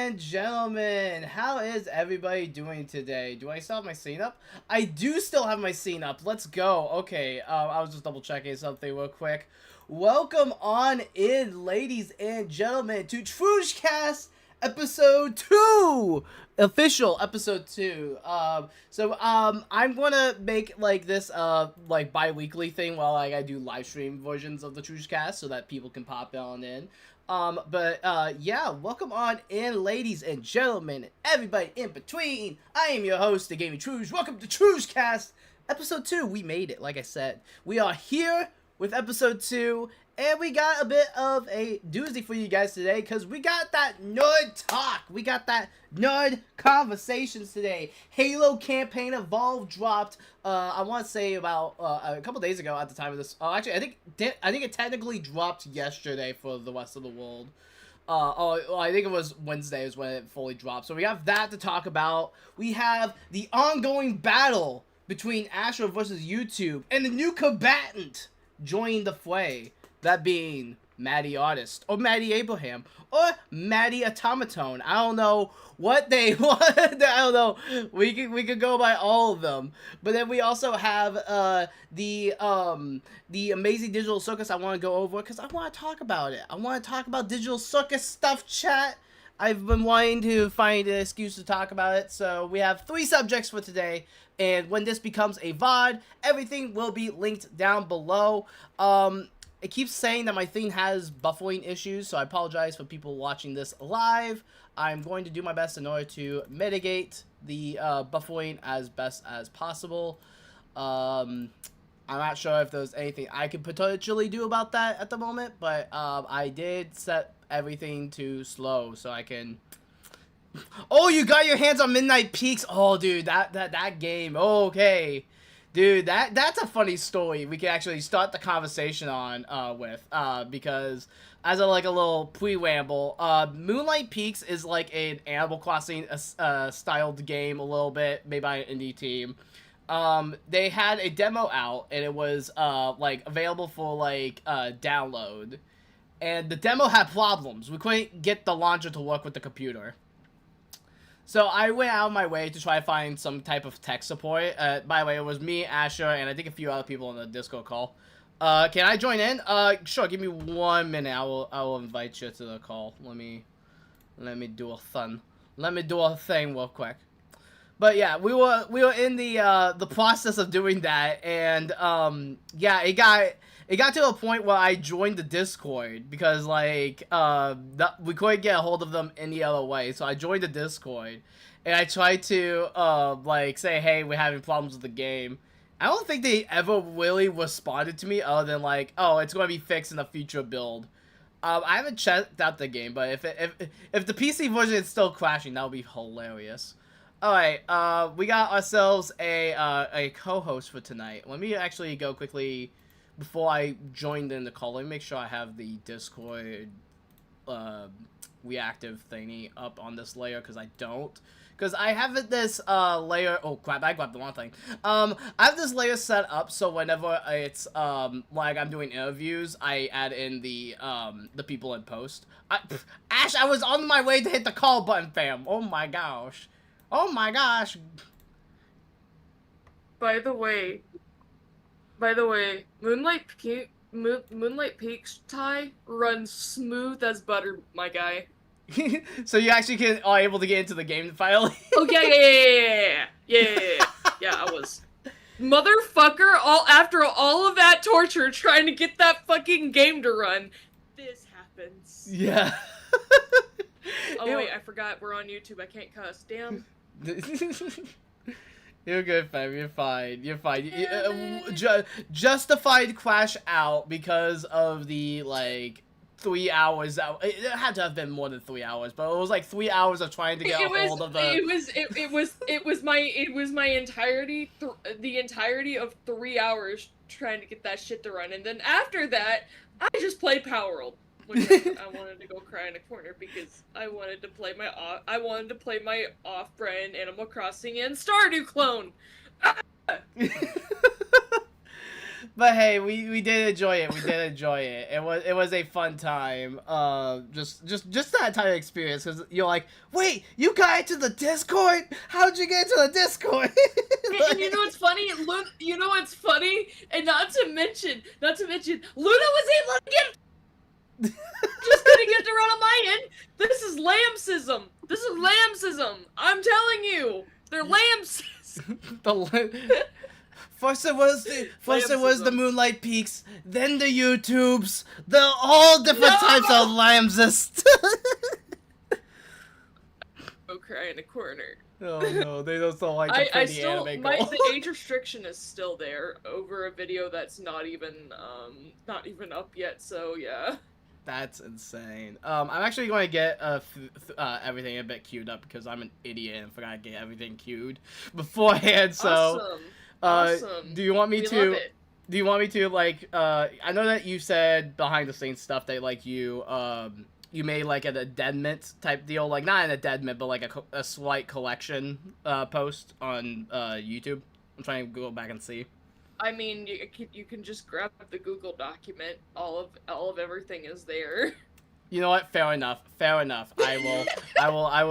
and gentlemen, how is everybody doing today? Do I still have my scene up? I do still have my scene up. Let's go. Okay, I was just double checking something real quick. Welcome on in, ladies and gentlemen, to Trouge X Cast episode 2, official episode 2. I'm gonna make like this like bi-weekly thing while like I do live stream versions of the Trouge X Cast so that people can pop on in. Yeah, welcome on in, ladies and gentlemen, everybody in between. I am your host, the Gaming Trouge. Welcome to Trouge X Cast episode 2. We made it, like I said. We are here with episode 2, and we got a bit of a doozy for you guys today, because we got that nerd talk. We got that nerd conversations today. Halo Campaign Evolve dropped, I want to say about a couple days ago at the time of this. Oh, actually, I think it technically dropped yesterday for the rest of the world. I think it was Wednesday is when it fully dropped. So we have that to talk about. We have the ongoing battle between Astro versus YouTube, and the new combatant joining the fray, that being Maddie Artist, or Maddie Abraham, or Maddie Automaton. I don't know what they want. I don't know. We could go by all of them. But then we also have the amazing Digital Circus. I want to go over because I want to talk about it. I want to talk about Digital Circus stuff, chat. I've been wanting to find an excuse to talk about it, so we have 3 subjects for today, and when this becomes a VOD, everything will be linked down below. It keeps saying that my thing has buffering issues, so I apologize for people watching this live. I'm going to do my best in order to mitigate the buffering as best as possible. I'm not sure if there's anything I could potentially do about that at the moment, but I did set everything to slow so I can... Oh, you got your hands on Midnight Peaks. Oh, dude, that game. Oh, okay. Dude, that's a funny story we can actually start the conversation on with, because as a little pre-ramble, Moonlight Peaks is like an Animal Crossing styled game a little bit, made by an indie team. They had a demo out, and it was like available for like download, and the demo had problems. We couldn't get the launcher to work with the computer. So I went out of my way to try to find some type of tech support. By the way, it was me, Asher, and I think a few other people on the Discord call. Can I join in? Sure. Give me 1 minute. I will invite you to the call. Let me do a thing. Let me do a thing real quick. But yeah, we were in the process of doing that, and yeah, it got to a point where I joined the Discord because like we couldn't get a hold of them any other way. So I joined the Discord, and I tried to like say, hey, we're having problems with the game. I don't think they ever really responded to me other than like, oh, it's going to be fixed in a future build. I haven't checked out the game, but if the PC version is still crashing, that would be hilarious. Alright, we got ourselves a co-host for tonight. Let me actually go quickly before I joined in the call. Let me make sure I have the Discord reactive thingy up on this layer, because I don't. Because I have this layer... Oh, crap, I grabbed the wrong thing. I have this layer set up so whenever it's like I'm doing interviews, I add in the people in post. Ash, I was on my way to hit the call button, fam. Oh my gosh. Oh my gosh. By the way, Moonlight Peaks tie runs smooth as butter, my guy. So you actually are able to get into the game finally? Oh yeah, I was. Motherfucker, after all of that torture trying to get that fucking game to run, this happens. Yeah. Oh wait, I forgot we're on YouTube. I can't cuss. Damn. You're good, fam. You're fine. You're fine. Justified crash out because of the like 3 hours. It had to have been more than 3 hours, but it was like 3 hours of trying to get a hold of the. It was my entirety. The entirety of 3 hours trying to get that shit to run, and then after that, I just played Power World. I wanted to go cry in a corner because I wanted to play my off-brand Animal Crossing and Stardew clone. But hey, we did enjoy it. We did enjoy it. It was a fun time. Just that entire experience, because you're like, wait, you got into the Discord? How'd you get into the Discord? And you know what's funny? You know what's funny? And not to mention, Luna was able to get. Just didn't get to run on my end. This is lambsism. I'm telling you, they're lambs. First it was the Moonlight Peaks, then the YouTubes, all different types of lambsists. Go cry in a corner. Oh no, they don't like the pretty anime girl. The age restriction is still there over a video that's not even up yet. So yeah. That's insane. I'm actually going to get everything a bit queued up because I'm an idiot and forgot to get everything queued beforehand. So, awesome. Do you want me to like? I know that you said behind the scenes stuff that like you made like an addendum type deal, like not an addendum, but like a slight collection post on YouTube. I'm trying to go back and see. I mean, you can just grab the Google document. All of everything is there. You know what? Fair enough. I will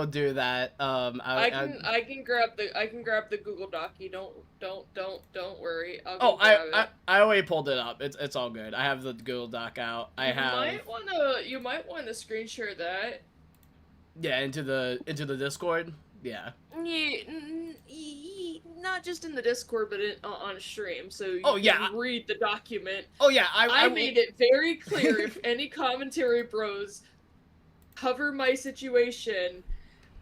do that. I can grab the Google docu. Don't worry. I already pulled it up. It's all good. I have the Google Doc out. You might want to screen share that. Yeah, into the Discord. Yeah. Not just in the Discord, but on stream, so you can read the document. Oh yeah, I made it very clear. If any commentary bros cover my situation,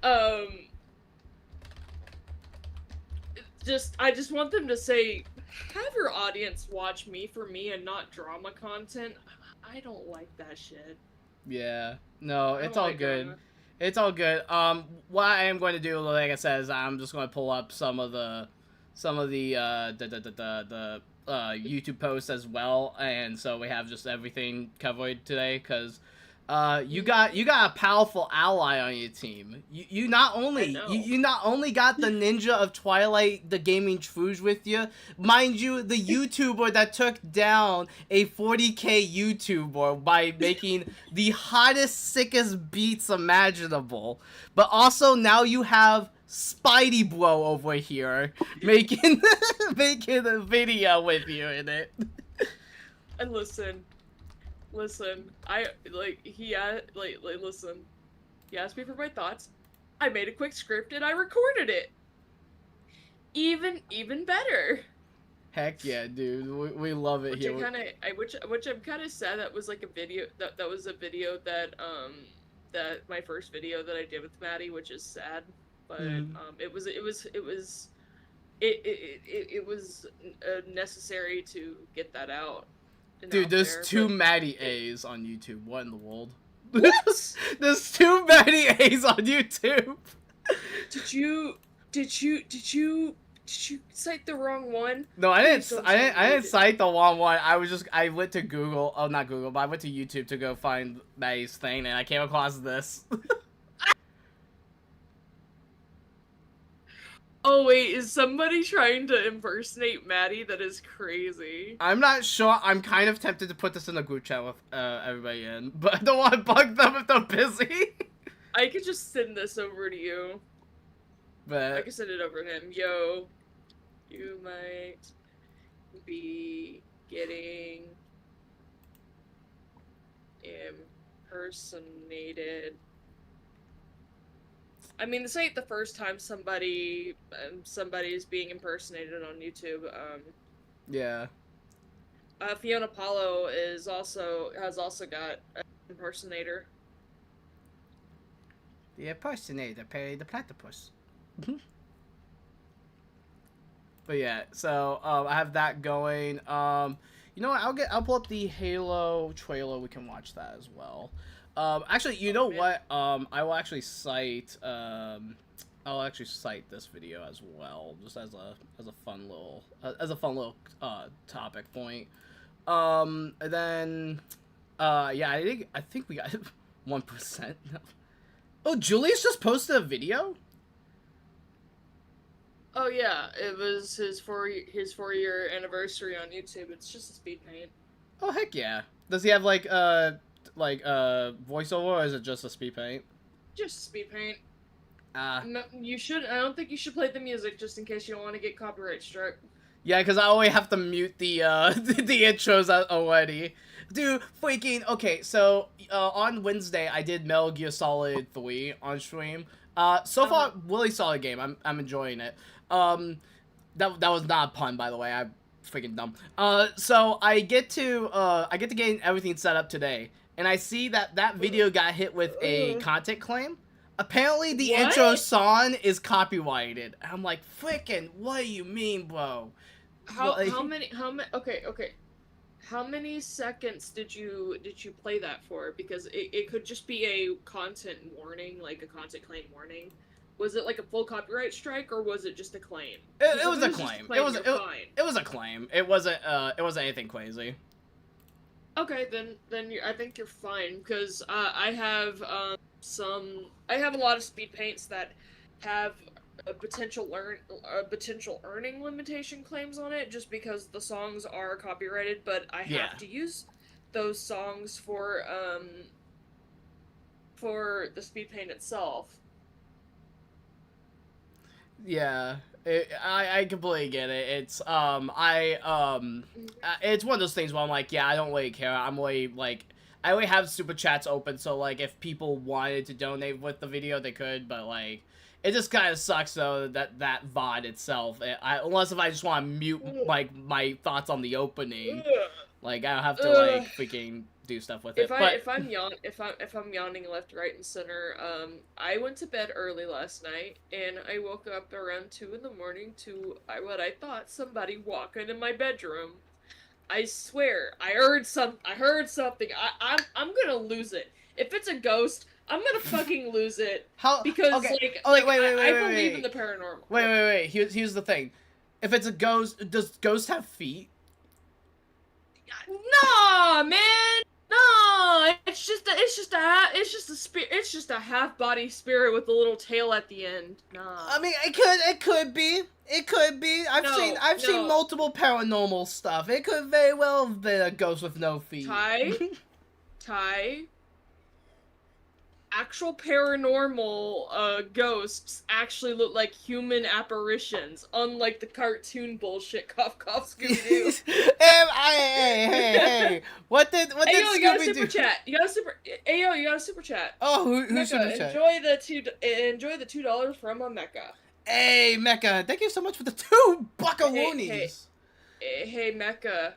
I just want them to say, have your audience watch me for me and not drama content. I don't like that shit. Yeah, no, it's all good. Drama. It's all good. What I am going to do, like I said, is I'm just going to pull up some of the YouTube posts as well, and so we have just everything covered today. Cause you got a powerful ally on your team. You not only got the ninja of Twilight, the gaming Trouge with you, mind you, the YouTuber that took down a 40k YouTuber by making the hottest, sickest beats imaginable. But also now you have Spidey Bro over here making a video with you in it. And listen, listen, he asked me for my thoughts. I made a quick script and I recorded it. Even better. Heck yeah, dude. We love it here. Which I'm kind of sad that was like a video that was a video that my first video that I did with Maddie, which is sad, but it was necessary to get that out. Dude, there's two Maddie A's on YouTube. What in the world? What? There's two Maddie A's on YouTube. Did you cite the wrong one? No, I didn't cite the wrong one. I went to Google. Oh, not Google, but I went to YouTube to go find Maddie's thing, and I came across this. Oh wait, is somebody trying to impersonate Maddie? That is crazy. I'm not sure. I'm kind of tempted to put this in a group chat with everybody in, but I don't want to bug them if they're busy. I could just send this over to you. But I could send it over to him. Yo, you might be getting impersonated. I mean, this ain't the first time somebody's being impersonated on YouTube. Yeah. Fiona Paulo has also got an impersonator. The impersonator, Perry the Platypus. But yeah, so I have that going. You know what? I'll pull up the Halo trailer. We can watch that as well. Actually, you know what? I will actually cite this video as well, just as a fun little topic point. And then yeah, I think we got 1%. Oh, Julius just posted a video? Oh yeah, it was his 4-year anniversary on YouTube. It's just a speed paint. Oh heck yeah! Does he have like voiceover, or is it just a speed paint? Just speed paint. Ah. No, you should. I don't think you should play the music just in case you don't want to get copyright struck. Yeah, because I always have to mute the the intros already. Dude, freaking okay. So on Wednesday I did Metal Gear Solid 3 on stream. So far really solid game. I'm enjoying it. That was not a pun, by the way. I'm freaking dumb. So I get to get everything set up today, and I see that video got hit with a content claim. Apparently the intro song is copyrighted. I'm like, freaking, what do you mean, bro? How many okay. How many seconds did you play that for? Because it could just be a content warning, like a content claim warning. Was it like a full copyright strike, or was it just a claim? It was a claim. It was a claim. It wasn't anything crazy. Okay, then I think you're fine, because I have a lot of speed paints that have a potential earning limitation claims on it, just because the songs are copyrighted, but I have to use those songs for the speed paint itself. Yeah, I completely get it. It's it's one of those things where I'm like, yeah, I don't really care. I'm really like, I only have Superchats open, so like if people wanted to donate with the video, they could, but like, it just kind of sucks though that VOD itself. Unless if I just want to mute like my thoughts on the opening, like I don't have to like freaking do stuff with it. If I'm yawning left, right, and center, I went to bed early last night, and I woke up around 2 in the morning to what I thought somebody walking in my bedroom. I swear, I heard something. I'm gonna lose it. If it's a ghost, I'm gonna fucking lose it. How? Because okay. I believe in the paranormal. Wait. Here's the thing. If it's a ghost, does ghost have feet? Nah, man. No, it's just a half body spirit with a little tail at the end. Nah. I mean, it could be. I've seen multiple paranormal stuff. It could very well have been a ghost with no feet. Ty. Actual paranormal ghosts actually look like human apparitions, unlike the cartoon bullshit cough Scooby-Doo. Hey, what did Scooby-Doo? You got a super chat. You got a super chat. Oh, who's super chat? Enjoy the $2 from a Mecca. Hey, Mecca, thank you so much for the 2 buckaroonies. Hey, Mecca.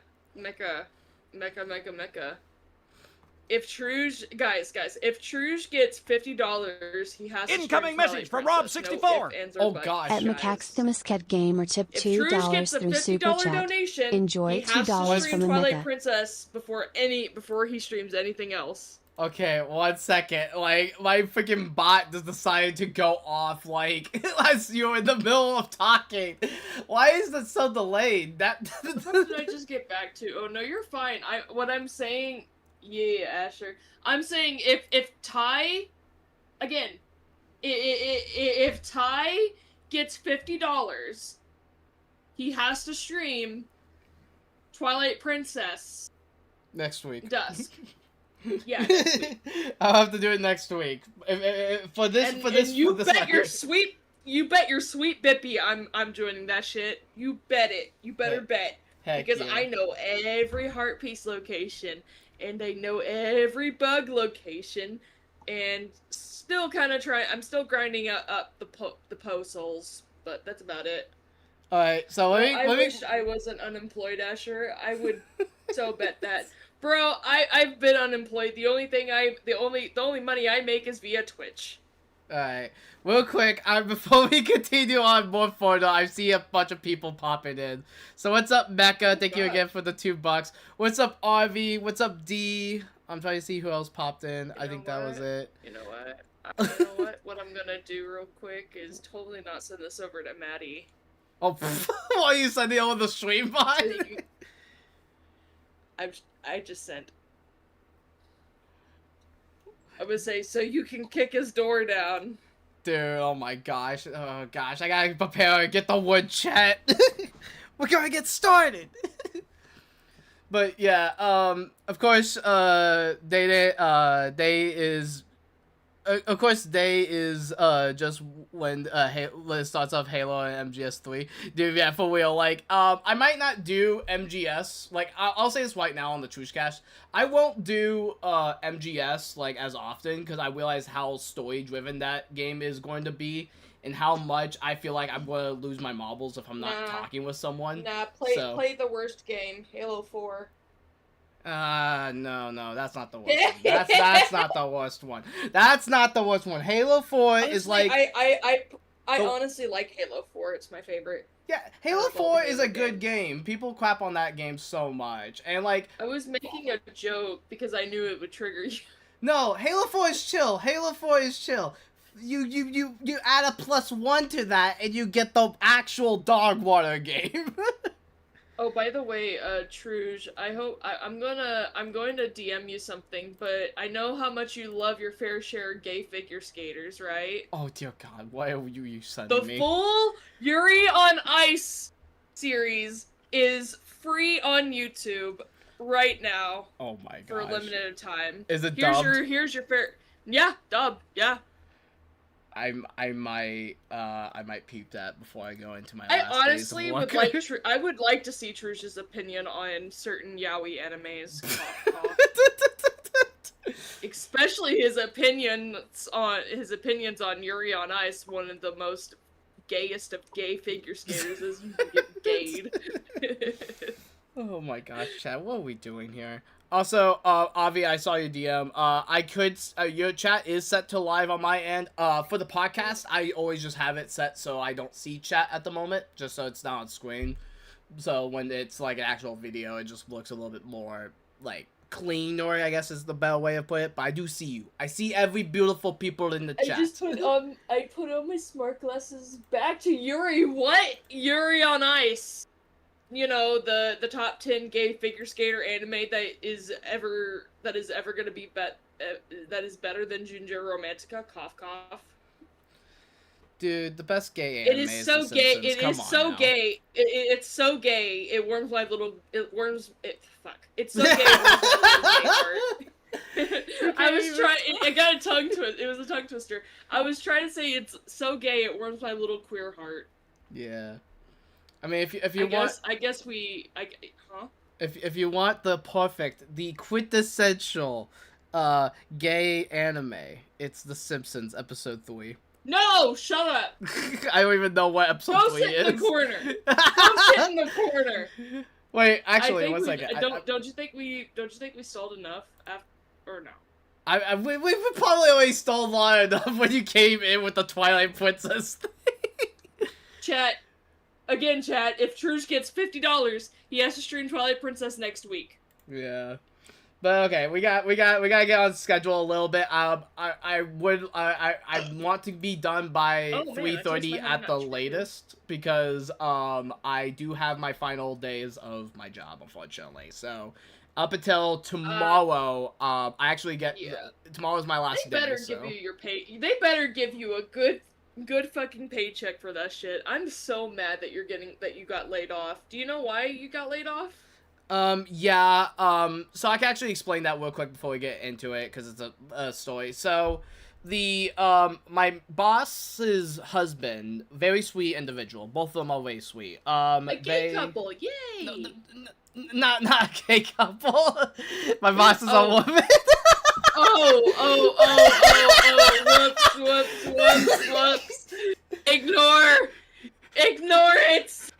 If Trouge, guys, if Trouge gets $50, he has incoming message from Rob64. Oh gosh. At Macaxtimuscat Gamer tip $2 through Super Chat. Donation, Enjoy $2 from the Twilight Mega. Princess before he streams anything else. Okay, 1 second. Like, my freaking bot just decided to go off, like, as you were in the middle of talking. Why is that so delayed? What did I just get back to? Oh no, you're fine. What I'm saying. Yeah, Asher. I'm saying if Ty, again, if Ty gets $50, he has to stream Twilight Princess next week. Dusk. Yeah, next week. I'll have to do it next week. You bet your sweet Bippy I'm joining that shit. You bet it. You better bet. Because yeah. I know every heart piece location. And I know every bug location, and still kind of I'm still grinding up the postals, but that's about it. Alright, so I wish I wasn't unemployed, Asher. I would so bet that. Bro, I've been unemployed. The only money I make is via Twitch. Alright, real quick, before we continue on more further, I see a bunch of people popping in. So what's up, Mecca? Thank you again for the $2. What's up, RV? What's up, D? I'm trying to see who else popped in. I think that was it. You know what? What I'm gonna do real quick is totally not send this over to Maddie. Oh, why are you sending over the stream bot? I just sent. I would say, so you can kick his door down. Dude, oh my gosh. Oh gosh, I gotta prepare and get the wood, chat. We're gonna get started. But yeah, of course, day is, of course, day is, just when, when it starts off Halo and MGS3. Dude, yeah, for real, like, I might not do MGS, like, I'll say this right now on the Trouge Cast, I won't do, MGS, like, as often, because I realize how story-driven that game is going to be, and how much I feel like I'm going to lose my marbles if I'm not talking with someone. Nah, play the worst game, Halo 4. No, that's not the worst one. That's not the worst one. That's not the worst one. Halo 4 honestly, is like... I honestly like Halo 4. It's my favorite. Yeah, Halo 4 is a good game. People crap on that game so much. And like... I was making a joke because I knew it would trigger you. No, Halo 4 is chill. Halo 4 is chill. You add a +1 to that and you get the actual dog water game. Oh, by the way, Trouge, I'm going to DM you something, but I know how much you love your fair share of gay figure skaters, right? Oh dear God, why are you sending me? The full Yuri on Ice series is free on YouTube right now. Oh my god. For a limited time. Is it dubbed? Here's your fair. Yeah, dub. Yeah. I might peep that before I go into my. I honestly would like. I would like to see Trouge's opinion on certain yaoi animes. Especially his opinions on Yuri on Ice, one of the most gayest of gay figure skaters is gayed. Oh my gosh, chat, what are we doing here? Also, Avi, I saw your DM. Your chat is set to live on my end. For the podcast, I always just have it set so I don't see chat at the moment, just so it's not on screen. So when it's like an actual video, it just looks a little bit more, like, clean, or I guess is the better way of putting it. But I do see you. I see every beautiful people in the chat. I put on my smart glasses. Back to Yuri. What? Yuri on Ice. You know, the top 10 gay figure skater anime that is ever gonna be that is better than Junjo Romantica. Cough cough. Dude, the best gay anime. It is so gay. It is so gay. It's so gay. It warms my little. It warms. Fuck. It's so gay. It I was trying. I got a tongue twist. It was a tongue twister. I was trying to say it's so gay. It warms my little queer heart. Yeah. I mean, if you want, if you want the perfect, the quintessential, gay anime, it's The Simpsons episode 3. No, shut up. I don't even know what episode 3 is. Go sit in the corner. Go sit in the corner. Wait, actually, one second. Don't you think we stalled enough? Or no? We probably already stalled long enough when you came in with the Twilight Princess thing. Chat. Again, chat, if Trouge gets $50, he has to stream Twilight Princess next week. Yeah. But okay, we gotta get on schedule a little bit. I want to be done by 3:30 at the latest, because I do have my final days of my job, unfortunately. So up until tomorrow, I actually get tomorrow's my last day. Give you your pay. They better give you a good fucking paycheck for that shit. I'm so mad that you got laid off. Do you know why you got laid off? Yeah, so I can actually explain that real quick before we get into it, because it's a story. So, my boss's husband, very sweet individual. Both of them are very sweet. A gay couple, yay! Not a gay couple. My boss is a woman. Whoops. Ignore it!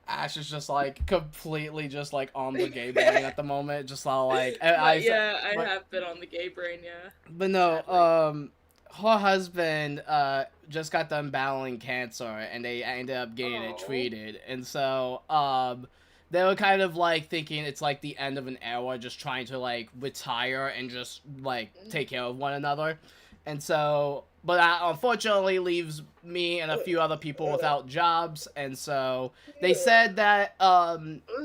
Ash is just, like, completely just, like, on the gay brain at the moment. Just all, like... I have been on the gay brain, yeah. But no, her husband, just got done battling cancer, and they ended up getting it treated. And so, they were kind of, like, thinking it's, like, the end of an era, just trying to, like, retire and just, like, take care of one another. And so, but that unfortunately leaves me and a few other people without jobs. And so, they said that,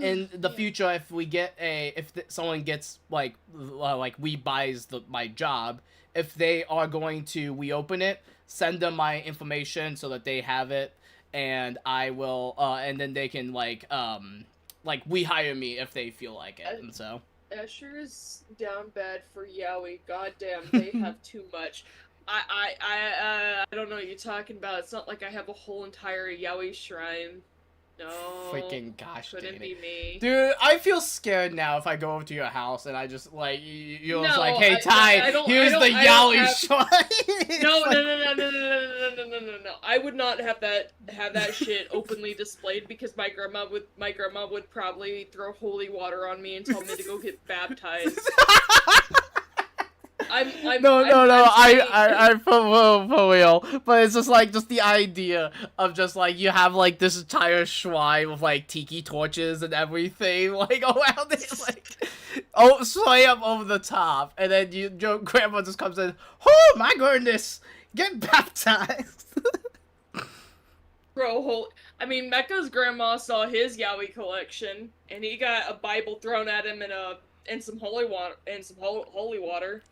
in the future, if someone gets, like, rebuys my job, if they are going to reopen it, send them my information so that they have it, and I will, and then they can like rehire me if they feel like it, and so. Escher is down bad for yaoi. Goddamn, they have too much. I don't know what you're talking about. It's not like I have a whole entire yaoi shrine. No. Freaking gosh, couldn't be me. Dude, I feel scared now if I go over to your house and I just like you're just No, like, hey Ty, here's the yaoi shrine. No. I would not have that shit openly displayed because my grandma would probably throw holy water on me and tell me to go get baptized. I for real, but it's just like the idea of just like you have like this entire shrine with like tiki torches and everything like around it, like sway up over the top, and then your grandma just comes in. Oh my goodness, get baptized. Bro, I mean, Mecca's grandma saw his yaoi collection, and he got a Bible thrown at him and some holy water.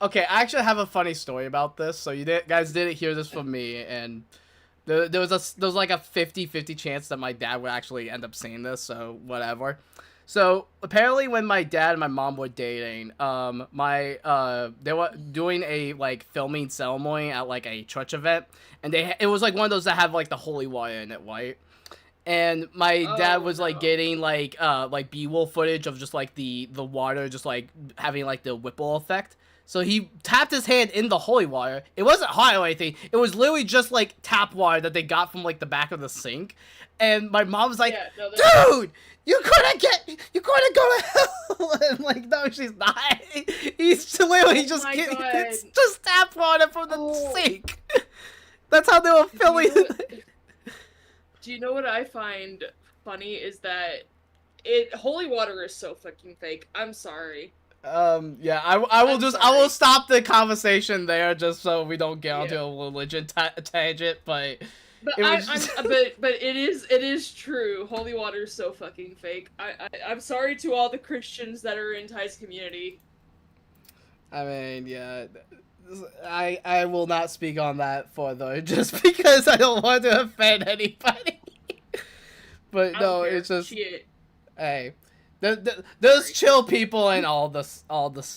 Okay, I actually have a funny story about this. So guys didn't hear this from me, and there was like a 50-50 chance that my dad would actually end up seeing this. So whatever. So apparently, when my dad and my mom were dating, they were doing a like filming ceremony at like a church event, and it was like one of those that have like the holy water in it, right? And my dad was like getting like B-roll footage of just like the water just like having like the Whipple effect. So he tapped his hand in the holy water. It wasn't hot or anything. It was literally just like tap water that they got from like the back of the sink. And my mom was like, dude, you couldn't go to hell. And like, no, she's not. He's literally just getting just tap water from the sink. That's how they were filming it. Do you know what I find funny is that holy water is so fucking fake. I'm sorry. Yeah, I will stop the conversation there just so we don't get onto a religion tangent, but it is true. Holy water is so fucking fake. I'm sorry to all the Christians that are in Ty's community. I mean, yeah, I will not speak on that further just because I don't want to offend anybody. But no, it's just hey. There's chill people in all the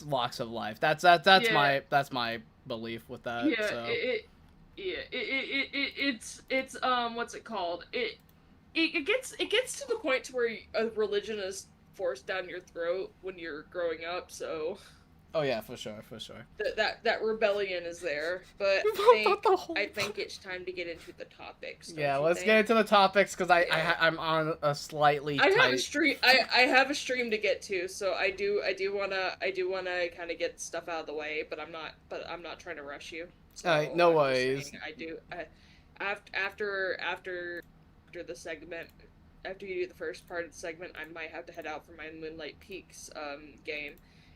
walks of life. That's my belief with that. Yeah, so. It's what's it called? It gets to the point to where a religion is forced down your throat when you're growing up. So. Oh yeah, for sure. That rebellion is there, but I think it's time to get into the topics. Yeah, let's get into the topics because I'm on a slightly. I have a stream to get to, so I do wanna kind of get stuff out of the way, but I'm not trying to rush you. So Alright, no worries. After the segment, after you do the first part of the segment, I might have to head out for my Moonlight Peaks game.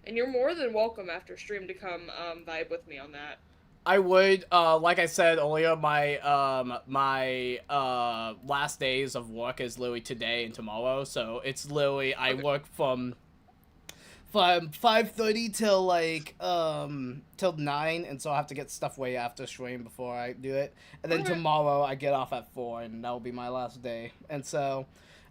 And you're more than welcome after stream to come vibe with me on that. I would, like I said earlier, my last days of work is literally today and tomorrow, so it's literally, I work from 5:30 till like, till 9, and so I have to get stuff way after stream before I do it. And then tomorrow I get off at 4, and that will be my last day. And so,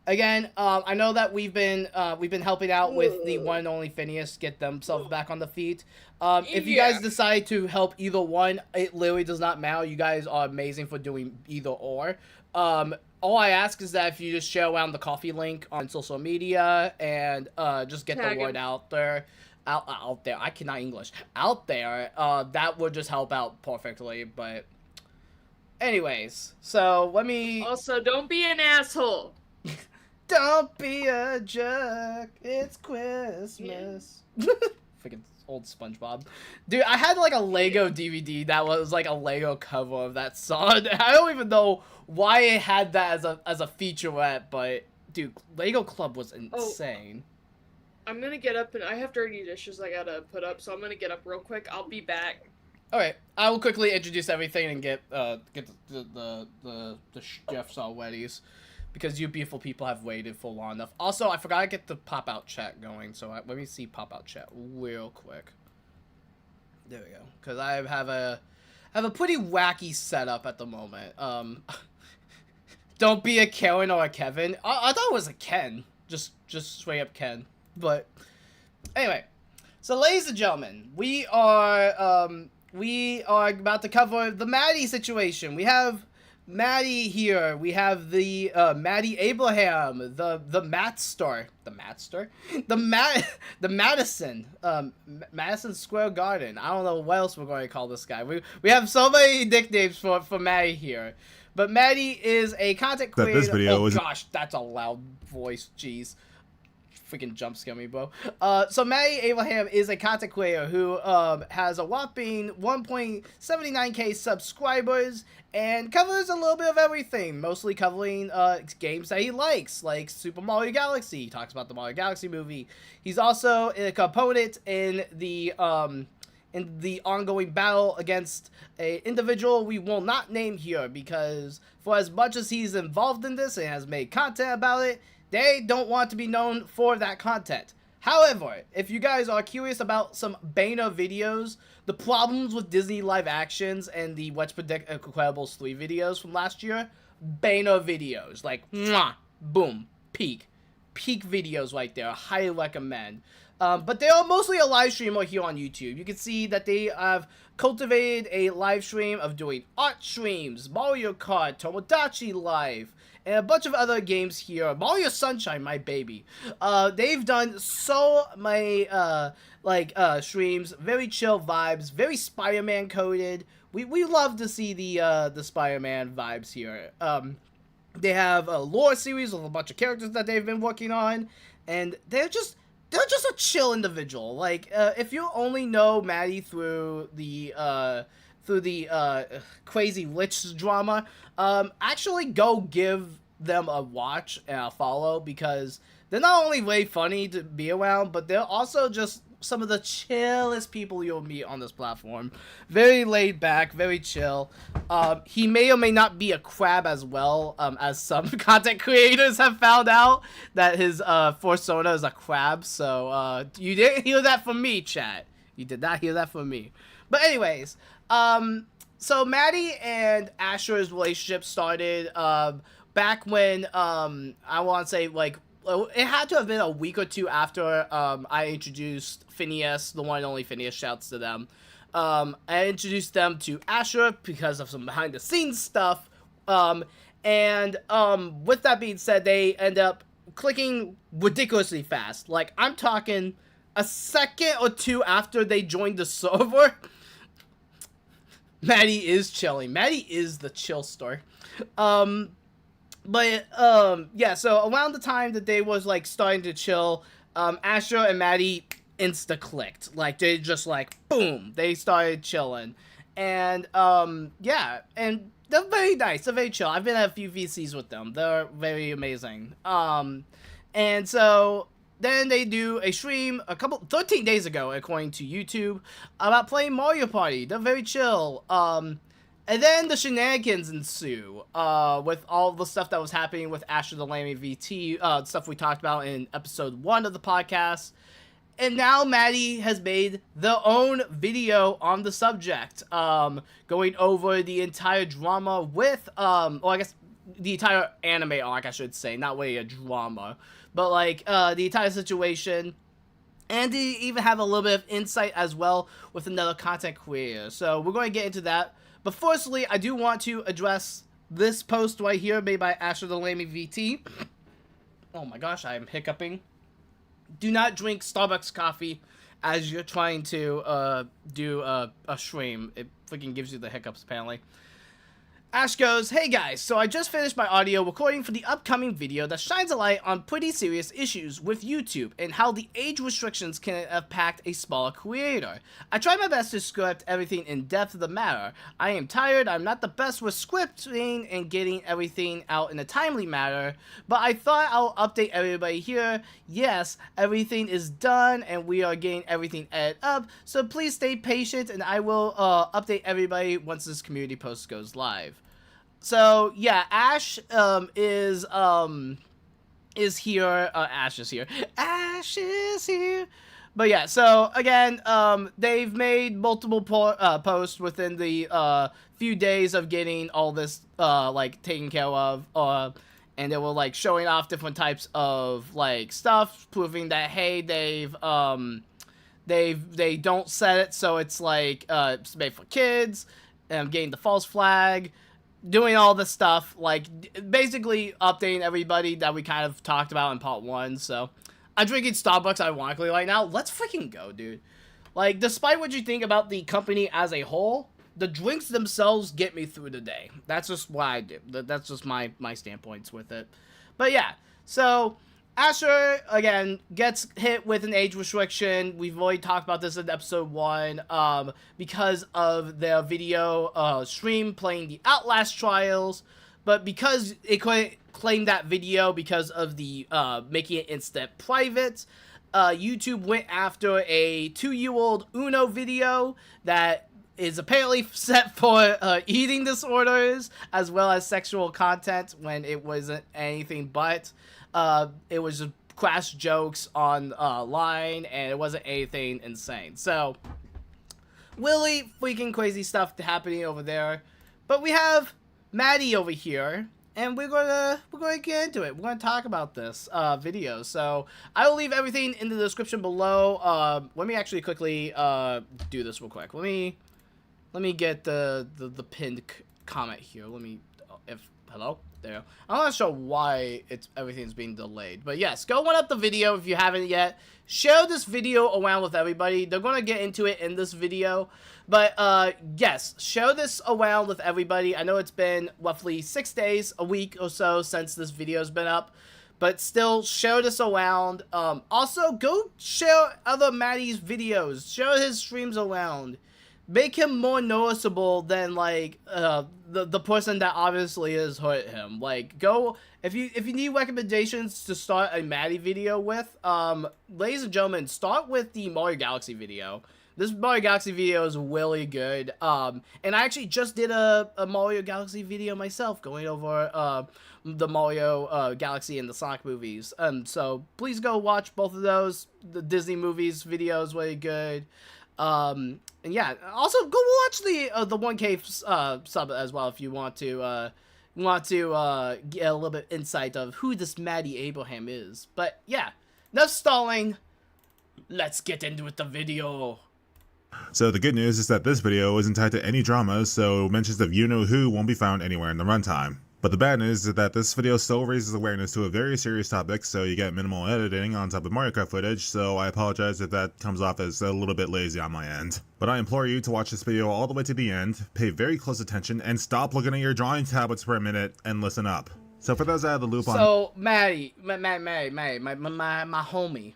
again, I know that we've been helping out with the one and only Phineas get themselves back on the feet. If you guys decide to help either one, it literally does not matter. You guys are amazing for doing either or. All I ask is that if you just share around the coffee link on social media and just get the word out there. Out there. I cannot English. Out there. That would just help out perfectly. But anyways, so let me. Also, don't be an asshole. Don't be a jerk. It's Christmas. Freaking old SpongeBob. Dude, I had like a Lego DVD that was like a Lego cover of that song. I don't even know why it had that as a featurette, but dude, Lego Club was insane. I'm gonna get up and I have dirty dishes I gotta put up, so I'm gonna get up real quick. I'll be back. Alright, I will quickly introduce everything and get the chefs all readies. Because you beautiful people have waited for long enough. Also, I forgot to get the pop-out chat going, so let me see pop-out chat real quick. There we go. Because I have have a pretty wacky setup at the moment. Don't be a Karen or a Kevin. I thought it was a Ken. Just straight up Ken. But anyway, so ladies and gentlemen, we are about to cover the Maddie situation. We have Maddie here. We have the Maddie Abraham, the Matster, the Madison, Madison Square Garden. I don't know what else we're going to call this guy. We have so many nicknames for Maddie here, but Maddie is a content creator. This video gosh, that's a loud voice. Jeez. Freaking jump scare me, bro. So Maddie Abraham is a content creator who has a whopping 1.79k subscribers and covers a little bit of everything, mostly covering games that he likes, like Super Mario Galaxy. He talks about the Mario Galaxy movie. He's also a component in the ongoing battle against an individual we will not name here, because for as much as he's involved in this and has made content about it, they don't want to be known for that content. However, if you guys are curious about some Bana videos, the problems with Disney live actions and the Let's Predict Incredibles 3 videos from last year, Bana videos. Like, mwah, boom, peak videos right there. Highly recommend. But they are mostly a live streamer here on YouTube. You can see that they have cultivated a live stream of doing art streams, Mario Kart, Tomodachi Live, and a bunch of other games here. Mario Sunshine, my baby. They've done so many streams, very chill vibes, very Spider-Man coded. We love to see the Spider-Man vibes here. They have a lore series with a bunch of characters that they've been working on, and they're just a chill individual. Like, if you only know Maddie through the crazy lich drama, actually go give them a watch and a follow, because they're not only way funny to be around, but they're also just some of the chillest people you'll meet on this platform. Very laid back, very chill. He may or may not be a crab as well, as some content creators have found out that his persona is a crab. So you didn't hear that from me, chat. You did not hear that from me. But anyways, so Maddie and Asher's relationship started back when I want to say, like, it had to have been a week or two after I introduced Phineas, the one and only Phineas, shouts to them. I introduced them to Asher because of some behind the scenes stuff. With that being said, they end up clicking ridiculously fast. Like, I'm talking a second or two after they joined the server. Maddie is chilling. Maddie is the chill store. Yeah, so around the time that they was, like, starting to chill, Asher and Maddie insta-clicked. Like, they just, like, boom, they started chilling. And, yeah, and they're very nice, they're very chill. I've been at a few VCs with them. They're very amazing. And so then they do a stream 13 days ago, according to YouTube, about playing Mario Party. They're very chill. And then the shenanigans ensue, with all the stuff that was happening with Asher the Lammy VT, stuff we talked about in episode 1 of the podcast. And now Maddie has made their own video on the subject, going over the entire drama with, well, I guess the entire anime arc, I should say, not really a drama, but like, the entire situation. And they even have a little bit of insight as well with another content creator. So we're going to get into that. But firstly, I do want to address this post right here made by Asher the Lammy VT. Oh my gosh, I am hiccuping. Do not drink Starbucks coffee as you're trying to do a stream. It freaking gives you the hiccups, apparently. Ash goes, "Hey guys, so I just finished my audio recording for the upcoming video that shines a light on pretty serious issues with YouTube and how the age restrictions can impact a smaller creator. I tried my best to script everything in depth of the matter. I am tired, I'm not the best with scripting and getting everything out in a timely manner, but I thought I'll update everybody here. Yes, everything is done and we are getting everything edited up, so please stay patient and I will update everybody once this community post goes live." So, yeah, Ash is is here. Ash is here. Ash is here. But yeah, so again, they've made multiple posts within the few days of getting all this like taken care of, and they were like showing off different types of like stuff, proving that hey, they don't set it so it's like it's made for kids, getting the false flag, doing all this stuff, like basically updating everybody that we kind of talked about in part 1. So I'm drinking Starbucks ironically right now. Let's freaking go, dude. Like, despite what you think about the company as a whole, the drinks themselves get me through the day. That's just what I do. That's just my standpoints with it. But yeah, so Asher, again, gets hit with an age restriction. We've already talked about this in episode 1, because of their video stream playing the Outlast trials. But because it couldn't claim that video because of the making it instant private, YouTube went after a 2-year-old Uno video that is apparently set for eating disorders as well as sexual content when it wasn't anything but. It was just crass jokes on line, and it wasn't anything insane. So, really freaking crazy stuff happening over there. But we have Maddie over here, and we're gonna get into it. We're gonna talk about this video. So I will leave everything in the description below. Let me actually quickly do this real quick. Let me get the pinned comment here. Hello? There. I'm not sure why everything's being delayed. But yes, go one up the video if you haven't yet. Share this video around with everybody. They're going to get into it in this video. But yes, share this around with everybody. I know it's been roughly 6 days, a week or so since this video's been up. But still, share this around. Also, go share other Maddie's videos. Share his streams around. Make him more noticeable than like the person that obviously has hurt him. Like, go if you need recommendations to start a Maddie video with, ladies and gentlemen, start with the Mario Galaxy video. This Mario Galaxy video is really good. And I actually just did a Mario Galaxy video myself, going over the Mario Galaxy and the Sonic movies. So please go watch both of those. The Disney movies video is really good. And yeah, also go watch the 1K sub as well if you want to get a little bit insight of who this Maddie Abraham is. But yeah, enough stalling. Let's get into it, the video. So the good news is that this video isn't tied to any dramas, so mentions of you-know-who won't be found anywhere in the runtime. But the bad news is that this video still raises awareness to a very serious topic, so you get minimal editing on top of Mario Kart footage, so I apologize if that comes off as a little bit lazy on my end. But I implore you to watch this video all the way to the end, pay very close attention, and stop looking at your drawing tablets for a minute and listen up. So for those out of the loop on— So, Maddie, my homie.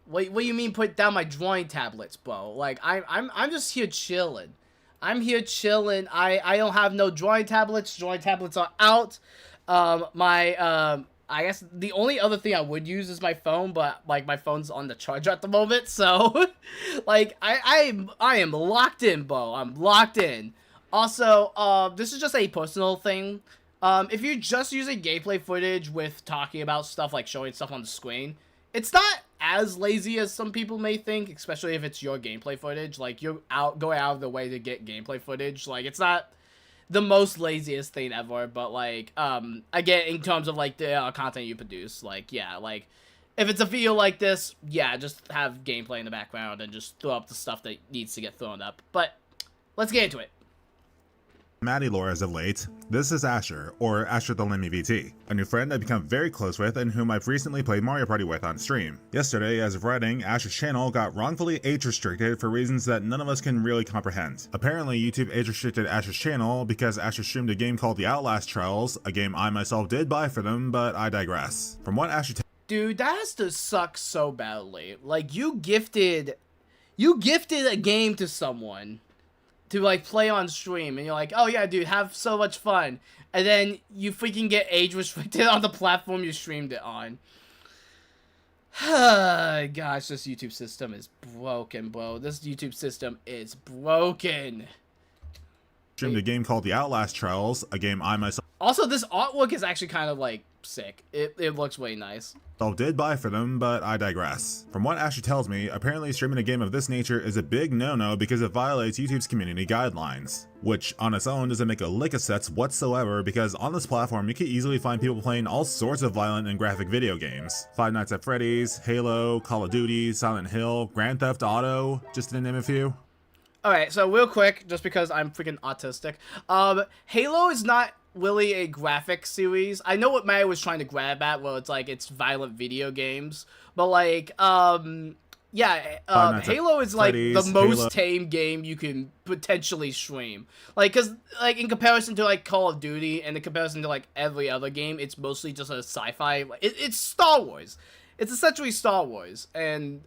What do you mean put down my drawing tablets, bro? Like, I'm just here chilling. I'm here chilling. I don't have no drawing tablets. Drawing tablets are out. I guess the only other thing I would use is my phone, but like my phone's on the charger at the moment, so like I am locked in, bro. I'm locked in. Also, this is just a personal thing. If you're just using gameplay footage with talking about stuff, like showing stuff on the screen, it's not as lazy as some people may think, especially if it's your gameplay footage. Like, you're going out of the way to get gameplay footage. Like, it's not the most laziest thing ever, but like, again, in terms of like the content you produce, like, yeah, like, if it's a video like this, yeah, just have gameplay in the background and just throw up the stuff that needs to get thrown up. But let's get into it. Maddie lore as of late. This is Asher, or Asher the Lemmy VT, a new friend I've become very close with and whom I've recently played Mario Party with on stream. Yesterday, as of writing, Asher's channel got wrongfully age restricted for reasons that none of us can really comprehend. Apparently, YouTube age restricted Asher's channel because Asher streamed a game called the Outlast Trials, a game I myself did buy for them, but I digress. From what Asher— Dude, that has to suck so badly. Like, you gifted a game to someone to like play on stream, and you're like, oh yeah, dude, have so much fun, and then you freaking get age restricted on the platform you streamed it on. Gosh, this YouTube system is broken, bro. This YouTube system is broken. Streamed a game called the Outlast Trials, a game I myself— Also, this artwork is actually kind of like sick. It looks way nice. So did buy for them, but I digress. From what Asher tells me, apparently streaming a game of this nature is a big no-no because it violates YouTube's community guidelines, which on its own doesn't make a lick of sense whatsoever because on this platform you can easily find people playing all sorts of violent and graphic video games. Five Nights at Freddy's, Halo, Call of Duty, Silent Hill, Grand Theft Auto, just to name a few. Alright, so real quick, just because I'm freaking autistic, Halo is not really a graphic series. I know what Maya was trying to grab at, well, it's like, it's violent video games, but like, yeah, Halo is like the most tame game you can potentially stream. Like, cause, like, in comparison to like Call of Duty and in comparison to like every other game, it's mostly just a sci-fi, it's Star Wars. It's essentially Star Wars, and,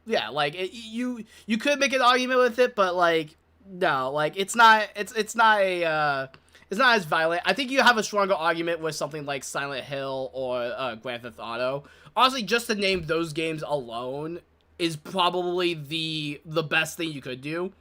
yeah, like, you could make an argument with it, but like, no, like, it's not as violent. I think you have a stronger argument with something like Silent Hill or Grand Theft Auto. Honestly, just to name those games alone is probably the best thing you could do.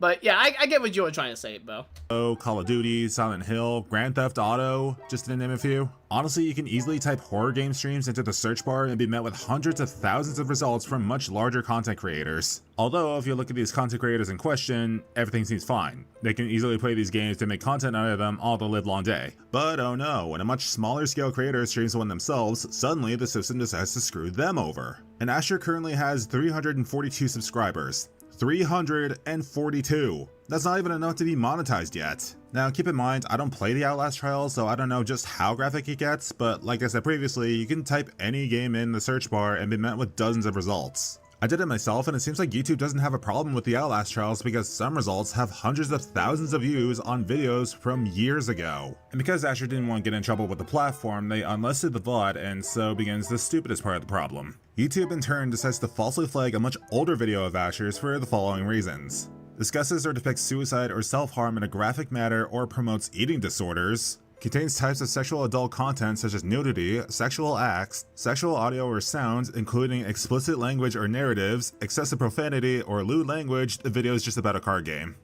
But yeah, I get what you were trying to say, Bo. Oh, Call of Duty, Silent Hill, Grand Theft Auto, just to name a few. Honestly, you can easily type horror game streams into the search bar and be met with hundreds of thousands of results from much larger content creators. Although, if you look at these content creators in question, everything seems fine. They can easily play these games to make content out of them all the live long day. But oh no, when a much smaller scale creator streams one themselves, suddenly the system decides to screw them over. And Asher currently has 342 subscribers. 342. That's not even enough to be monetized yet. Now keep in mind, I don't play the Outlast trial, so I don't know just how graphic it gets, but like I said previously, you can type any game in the search bar and be met with dozens of results. I did it myself, and it seems like YouTube doesn't have a problem with the Outlast trials because some results have hundreds of thousands of views on videos from years ago. And because Asher didn't want to get in trouble with the platform, they unlisted the VOD, and so begins the stupidest part of the problem. YouTube in turn decides to falsely flag a much older video of Asher's for the following reasons. Discusses or depicts suicide or self-harm in a graphic manner or promotes eating disorders, contains types of sexual adult content such as nudity, sexual acts, sexual audio or sounds including explicit language or narratives, excessive profanity, or lewd language. The video is just about a card game.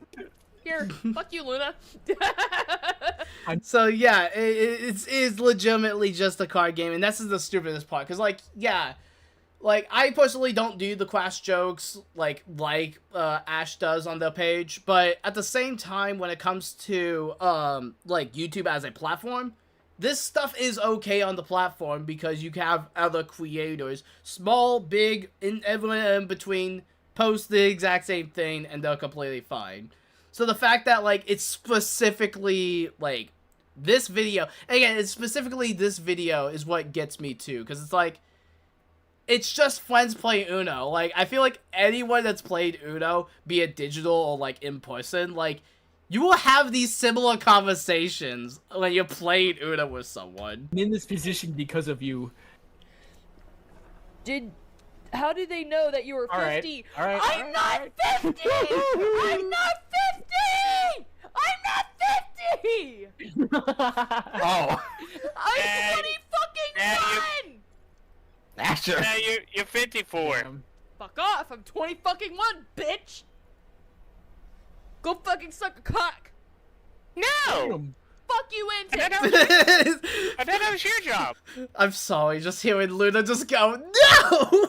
Here, fuck you, Luna. So yeah, it is legitimately just a card game, and this is the stupidest part, because like, yeah, like, I personally don't do the class jokes like Ash does on the page, but at the same time, when it comes to, like, YouTube as a platform, this stuff is okay on the platform because you have other creators, small, big, everyone in between, post the exact same thing, and they're completely fine. So the fact that, like, it's specifically, like, this video, again, it's specifically this video is what gets me too, because it's like, it's just friends playing Uno. Like, I feel like anyone that's played Uno, be it digital or, like, in person, like, you will have these similar conversations when you're playing Uno with someone. I'm in this position because of you. How did they know that you were 50? All right. I'm not 50! I'm not 50! I'm not 50! Oh. I'm 20 fucking 1! Asher. Yeah, you're 54. Fuck off! I'm 20 fucking 1, bitch! Go fucking suck a cock! No! Fuck you, I Intel! thought that was your job. I'm sorry, just hearing Luna just go, no!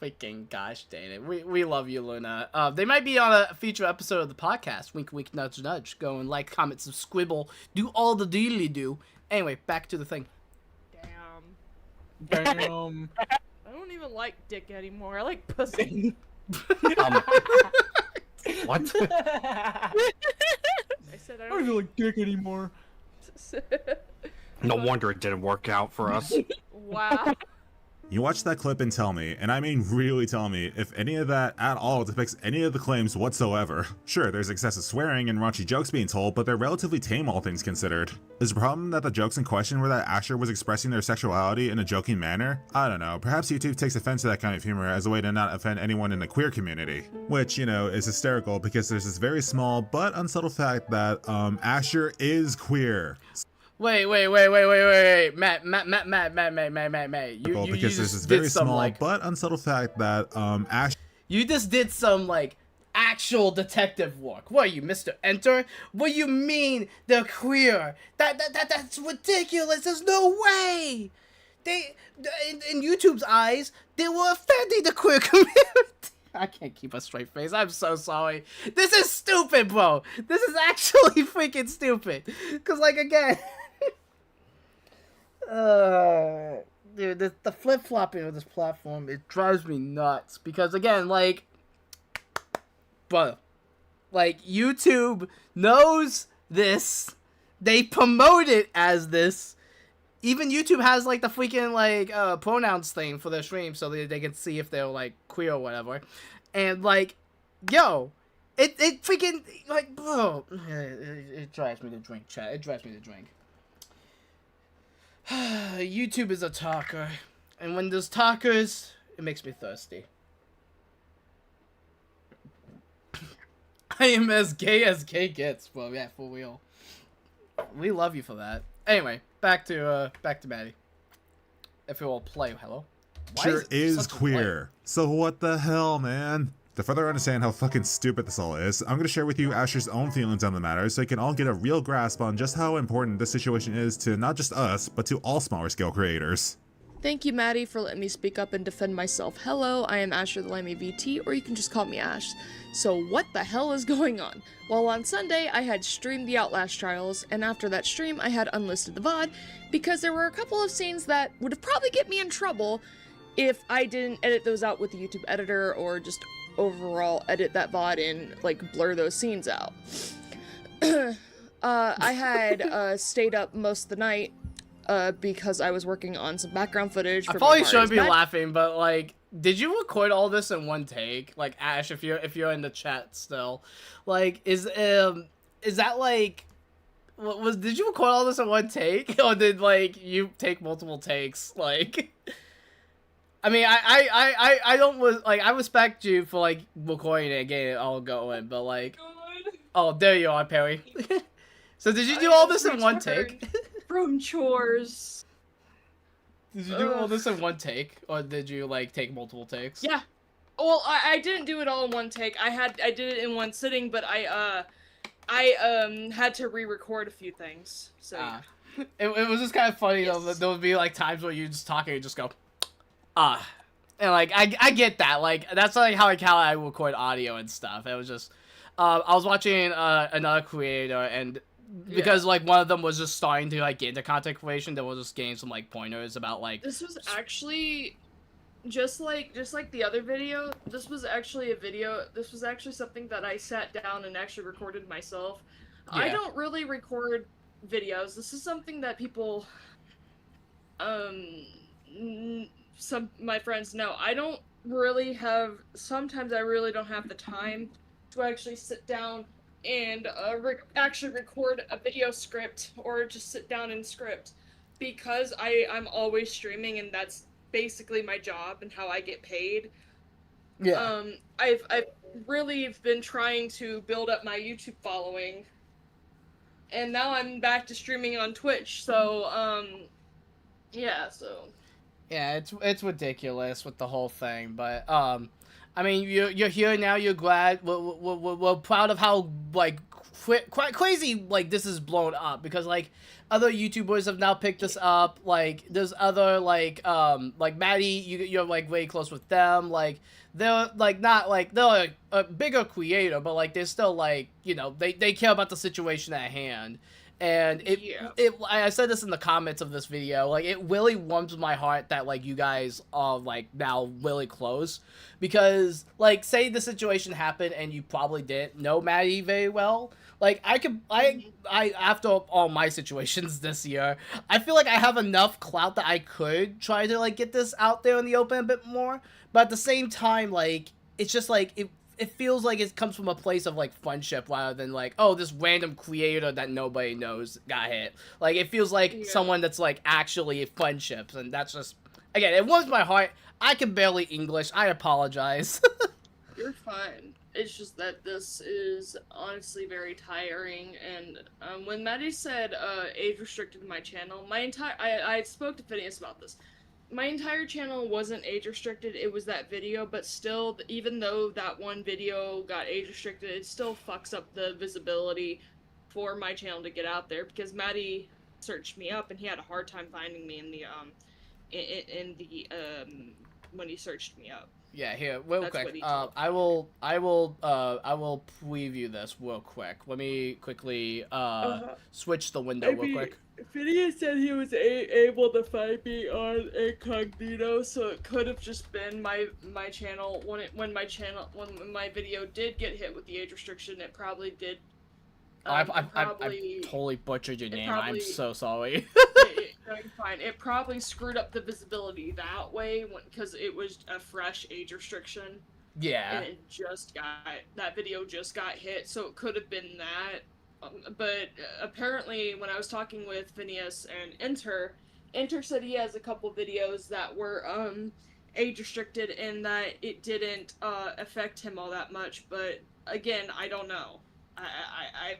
Freaking gosh dang it. We love you, Luna. They might be on a future episode of the podcast. Wink, wink, nudge, nudge. Go and like, comment, squibble. Do all the dealy do. Anyway, back to the thing. Damn. I don't even like dick anymore. I like pussy. What? I said I I don't feel like dick anymore. No wonder it didn't work out for us. Wow. You watch that clip and tell me, and I mean really tell me, if any of that at all depicts any of the claims whatsoever. Sure, there's excessive swearing and raunchy jokes being told, but they're relatively tame all things considered. Is the problem that the jokes in question were that Asher was expressing their sexuality in a joking manner? I don't know, perhaps YouTube takes offense to that kind of humor as a way to not offend anyone in the queer community. Which, you know, is hysterical because there's this very small but unsubtle fact that, Asher is queer. Wait, Matt. You because there's just this did very some, small like, but unsubtle fact that, Asher. You just did some, like, actual detective work. What are you, Mr. Enter? What do you mean they're queer? That's ridiculous. There's no way. They, in YouTube's eyes, they were offending the queer community. I can't keep a straight face. I'm so sorry. This is stupid, bro. This is actually freaking stupid. Cause like again, dude, the flip-flopping of this platform, it drives me nuts. Because again, like, bro, like YouTube knows this. They promote it as this. Even YouTube has, like, the freaking, like, pronouns thing for their stream so they can see if they're, like, queer or whatever. And, like, yo, it freaking, like, bro, it drives me to drink, chat. It drives me to drink. YouTube is a talker. And when there's talkers, it makes me thirsty. I am as gay gets, bro. Yeah, for real. We love you for that. Anyway, back to Maddie. If you will play, hello. Why Sure is such a queer. So what the hell, man? To further understand how fucking stupid this all is, I'm gonna share with you Asher's own feelings on the matter so you can all get a real grasp on just how important this situation is to not just us, but to all smaller scale creators. Thank you, Maddie, for letting me speak up and defend myself. Hello, I am Asher the Lammy VT, or you can just call me Ash. So what the hell is going on? Well, on Sunday, I had streamed the Outlast Trials, and after that stream, I had unlisted the VOD, because there were a couple of scenes that would have probably get me in trouble if I didn't edit those out with the YouTube editor, or just overall edit that VOD and, like, blur those scenes out. I had stayed up most of the night, because I was working on some background footage for I probably shouldn't be laughing, but like, did you record all this in one take? Like, Ash, if you're in the chat still, like, is that like, did you record all this in one take, or did like you take multiple takes? Like, I mean, I don't like, I respect you for like recording it and getting it all going, but like, oh, there you are, Perry. So did you do all this in one take? From chores. Did you do all this in one take, or did you like take multiple takes? Yeah. Well, I didn't do it all in one take. I did it in one sitting, but I had to re-record a few things. So it was just kind of funny though. That there would be like times where you just talk and you just go, and like I get that. Like that's like how I record audio and stuff. It was just I was watching another creator, and because like one of them was just starting to like get into content creation, they were just getting some like pointers about like, this was actually just like the other video. This was actually something that I sat down and actually recorded myself. Yeah. I don't really record videos. This is something that people some my friends know. I don't really have, sometimes I really don't have the time to actually sit down and actually record a video script, or just sit down and script, because I'm always streaming, and that's basically my job and how I get paid. yeah. I've really been trying to build up my YouTube following, and now I'm back to streaming on Twitch, so yeah, so Yeah, it's ridiculous with the whole thing, but I mean, you're here now. You're glad. We're proud of how like quite crazy like this is blown up, because like other YouTubers have now picked this up. Like there's other like Maddie, you're like very close with them. Like they're like not like they're like a bigger creator, but like they're still like, you know, they care about the situation at hand. And I said this in the comments of this video, like, it really warms my heart that, like, you guys are, like, now really close. Because, like, say the situation happened and you probably didn't know Maddie very well. Like, I after all my situations this year, I feel like I have enough clout that I could try to, like, get this out there in the open a bit more. But at the same time, like, it's just, like, it feels like it comes from a place of, like, friendship rather than, like, oh, this random creator that nobody knows got hit. Like, it feels like someone that's, like, actually friendships, and that's just, again, it warms my heart. I can barely English. I apologize. you're fine. It's just that this is honestly very tiring, and when Maddie said age restricted my channel, I spoke to Phineas about this. my entire channel wasn't age restricted. It was that video, but still, even though that one video got age restricted, it still fucks up the visibility for my channel to get out there, because Maddie searched me up and he had a hard time finding me in the when he searched me up. Yeah, here, real That's quick. what he told I will preview this real quick. Let me quickly switch the window real quick. Phineas said he was able to find me on incognito, so it could have just been my channel when my video did get hit with the age restriction. It probably did. I totally butchered your name. I'm so sorry. Fine. It probably screwed up the visibility that way because it was a fresh age restriction. Yeah. And that video just got hit, so it could have been that. But apparently, when I was talking with Phineas and Enter said he has a couple videos that were age restricted and that it didn't affect him all that much. But again, I don't know.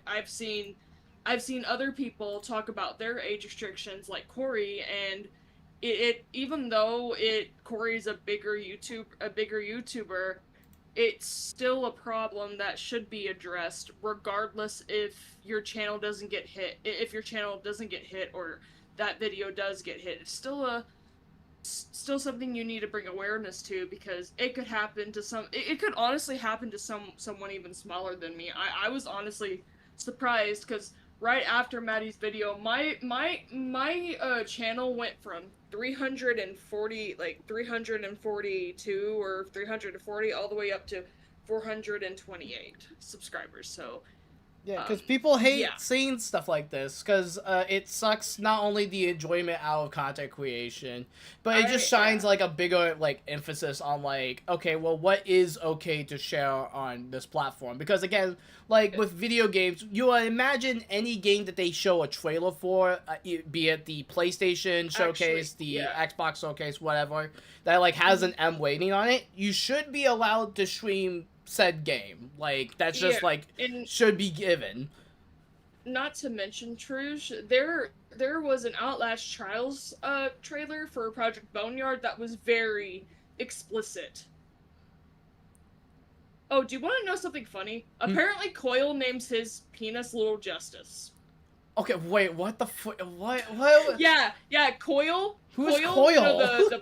I've seen other people talk about their age restrictions, like Corey, and it even though Corey's a bigger YouTuber, it's still a problem that should be addressed, regardless if your channel doesn't get hit. If your channel doesn't get hit or that video does get hit, it's still something you need to bring awareness to, because it could happen to it could honestly happen to someone even smaller than me. I was honestly surprised, because right after Maddie's video, my channel went from 342 or 340 all the way up to 428 subscribers. So yeah, because people hate seeing stuff like this, because it sucks not only the enjoyment out of content creation, but it just shines like a bigger like emphasis on like, okay, well, what is okay to share on this platform? Because again, like with video games, you imagine any game that they show a trailer for, be it the PlayStation showcase, Xbox showcase, whatever, that like has an M rating on it, you should be allowed to stream said game. Like, that's just like should be given. Not to mention, Trouge, there was an Outlast Trials trailer for Project Boneyard that was very explicit. Oh, do you want to know something funny? Apparently Coil names his penis Little Justice. Okay, wait, what the what? Yeah, Coil. Who's Coil? No, the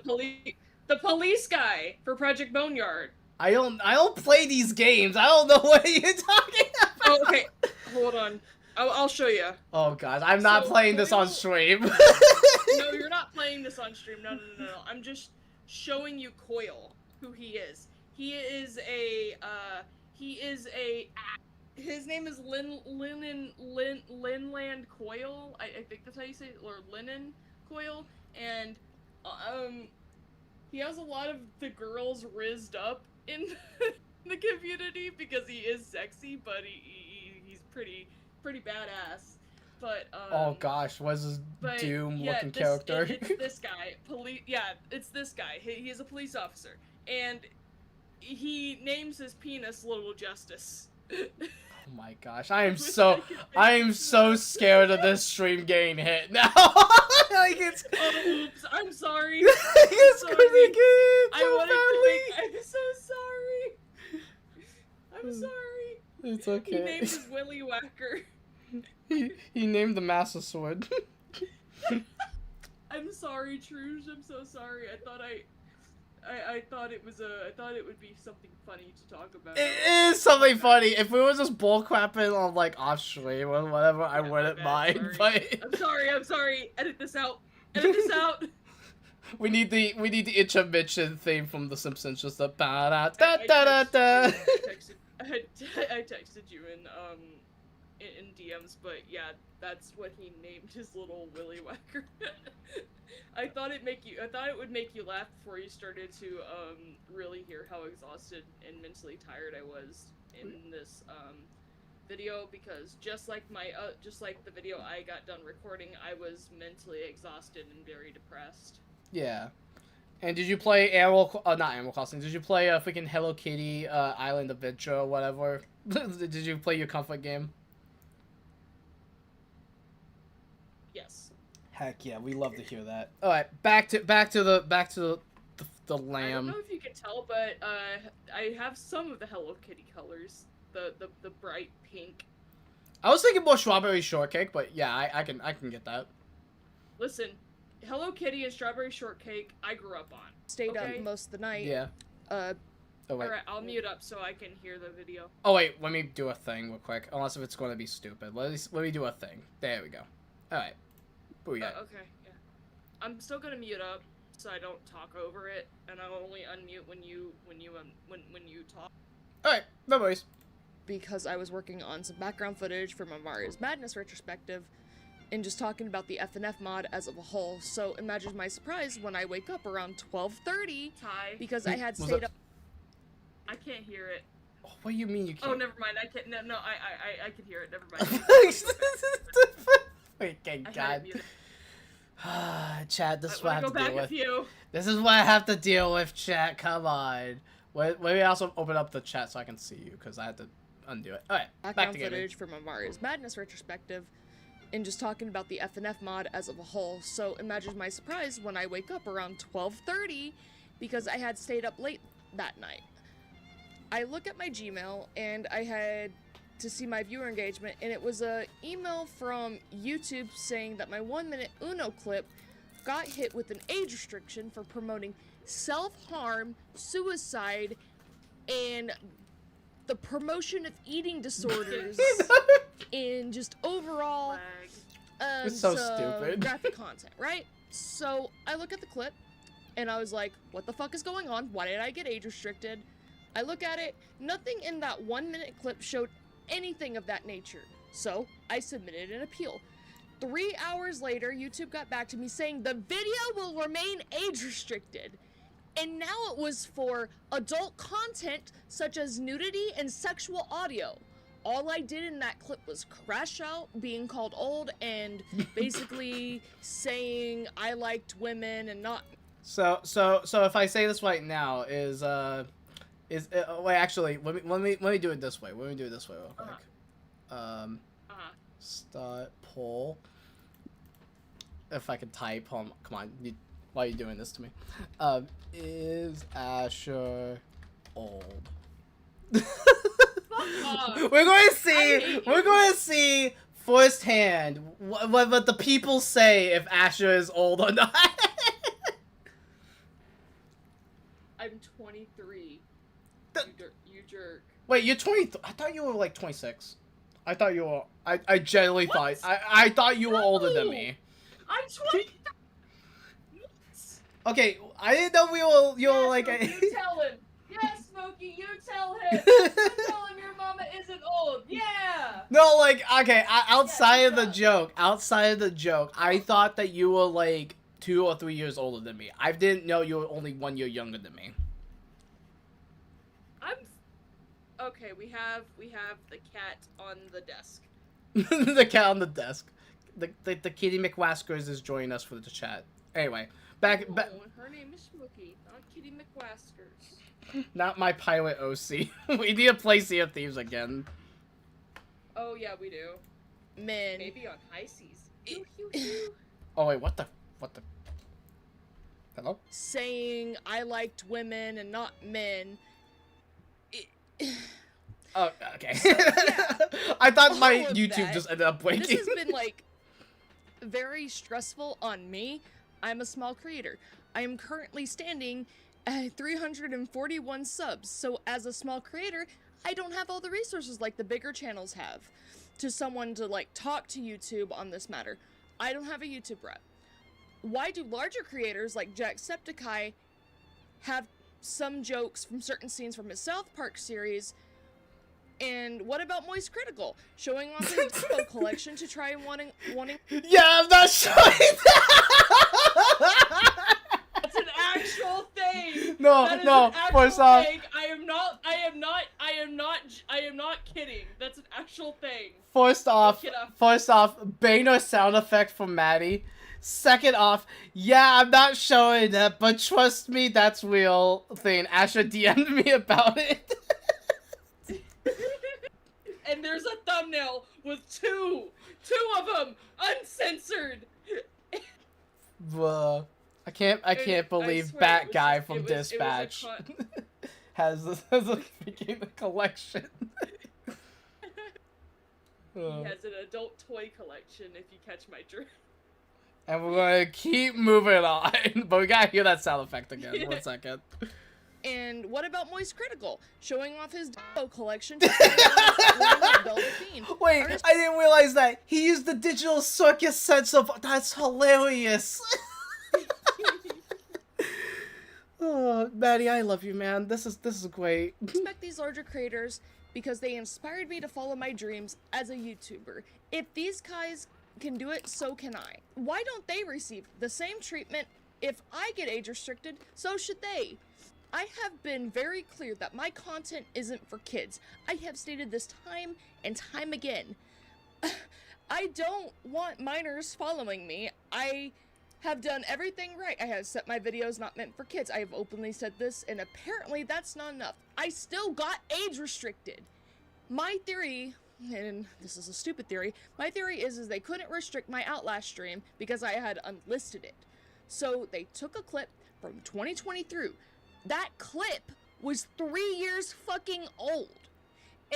police guy for Project Boneyard. I don't play these games. I don't know what you're talking about. Oh, okay. Hold on. I'll show you. Oh god, I'm not playing this on stream. No, you're not playing this on stream. No. I'm just showing you Coil, who he is. His name is Linland Coil. I think that's how you say it, or Lennon Coil, and he has a lot of the girls rizzed up in the community because he is sexy, but he's pretty badass. But oh gosh, what's this Doom-looking character? It's this guy. It's this guy. He is a police officer, and he names his penis Little Justice. Oh my gosh, I am so scared of this stream getting hit now. Like it's. Oops, I'm sorry. It's crazy game. I'm so sorry. I'm sorry. It's okay. He named his Willy Whacker. He named the Master Sword. I'm sorry, Trouge. I'm so sorry. I thought it would be something funny to talk about. It is something funny. If we were just bullcrapping on like off stream or whatever, I wouldn't mind. Sorry. But I'm sorry. Edit this out. we need the intermission theme from The Simpsons. Just a da da da da da. I texted you in DMs, but yeah, that's what he named his little Willy Whacker. I thought it would make you laugh before you started to really hear how exhausted and mentally tired I was in this video, because just like the video I got done recording, I was mentally exhausted and very depressed. Yeah. And did you play not Animal Crossing, did you play a freaking Hello Kitty Island Adventure or whatever? Did you play your comfort game? Yes. Heck yeah, we love to hear that. All right, back to the I don't lamb. know if you can tell, but I have some of the Hello Kitty colors. The bright pink. I was thinking more strawberry shortcake, but yeah, I can get that. Listen, Hello Kitty and strawberry shortcake I grew up on. Stayed Okay. up most of the night. Yeah. Oh wait. Alright, I'll mute up so I can hear the video. Oh wait, let me do a thing real quick. Unless if it's going to be stupid. Let me do a thing. There we go. All right. Booyah. Okay, yeah. I'm still gonna mute up so I don't talk over it, and I'll only unmute when you talk. All right. No worries. Because I was working on some background footage for my Mario's Madness retrospective, and just talking about the FNF mod as of a whole. So imagine my surprise when I wake up around 12:30 Ty, because I had Was stayed that- up. I can't hear it. What do you mean you can't? Oh, never mind. I can't. No, I can hear it. Never mind. Wait, thank I had it God. muted. Chat, this is I what I wanna have go to back deal with with. you. This is what I have to deal with, chat. Come on. Let me also open up the chat so I can see you, because I had to undo it. Alright, back Background to gaming. footage for my Mario's Madness retrospective, and just talking about the FNF mod as of a whole. So imagine my surprise when I wake up around 12:30 because I had stayed up late that night. I look at my Gmail and I had to see my viewer engagement, and it was a email from YouTube saying that my 1-minute Uno clip got hit with an age restriction for promoting self-harm, suicide, and the promotion of eating disorders and just overall Flag. It's so some stupid. graphic content, right? So I look at the clip and I was like, what the fuck is going on? Why did I get age restricted? I look at it, nothing in that 1-minute clip showed anything of that nature. So I submitted an appeal. 3 hours later, YouTube got back to me saying the video will remain age restricted. And now it was for adult content such as nudity and sexual audio. All I did in that clip was crash out, being called old, and basically saying I liked women and not. So if I say this right now, wait, actually, let me do it this way. Let me do it this way real quick. Start poll. If I could type, come on, why are you doing this to me? Is Asher old? We're going to see firsthand what the people say if Asher is old or not. I'm 23. You jerk. Wait, you're 20. I thought you were like 26. I thought you were. I genuinely thought. I thought you were older than me. I'm 23. Okay, I didn't know you were like. Smokey, you tell him. Yes, Smokey, you tell him. You tell him your mama isn't old. Yeah. No, like, okay, outside Yeah, of the joke, I thought that you were like 2 or 3 years older than me. I didn't know you were only 1 year younger than me. Okay, we have the cat on the desk. The cat on the desk. The Kitty McWaskers is joining us for the chat. Anyway, back. Oh, her name is Smokey, not Kitty McWaskers. Not my pilot OC. We need to play Sea of Thieves again. Oh yeah, we do. Men. Maybe on high seas. Oh wait, what the? Hello? Saying I liked women and not men. Oh, okay. So, yeah. I thought my All of YouTube that. just ended up This breaking. has been like very stressful on me. I'm a small creator. I am currently standing at 341 subs. So as a small creator, I don't have all the resources like the bigger channels have to someone to like talk to YouTube on this matter. I don't have a YouTube rep. Why do larger creators like Jacksepticeye have some jokes from certain scenes from his South Park series? And what about Moist Critical showing off his Disco collection to try and wanting? Yeah, I'm not showing that. That's an actual thing. No, That is no. an actual First off, thing. I am not kidding. That's an actual thing. First off, Look it up. Boehner sound effect from Maddie. Second off, yeah, I'm not showing that, but trust me, that's real thing. Asher DM'd me about it. And there's a thumbnail with two of them uncensored. I can't believe swear Bat it was Guy just- from it was a Dispatch con- has a freaking collection. He has an adult toy collection, if you catch my drift. And we're gonna keep moving on, but we gotta hear that sound effect again. 1 second. And what about Moist Critical? Showing off his dildo collection to Velveteen. Wait, I didn't realize that he used the digital circus sense of. That's hilarious. Oh, Maddie, I love you, man. This is great. Respect these larger creators because they inspired me to follow my dreams as a YouTuber. If these guys can do it, so can I. Why don't they receive the same treatment? If I get age restricted, so should they. I have been very clear that my content isn't for kids. I have stated this time and time again. I don't want minors following me. I have done everything right. I have set my videos not meant for kids. I have openly said this, and apparently that's not enough. I still got age restricted. My theory, and this is a stupid theory, my theory is they couldn't restrict my Outlast stream because I had unlisted it. So they took a clip from 2020 through. That clip was 3 years fucking old.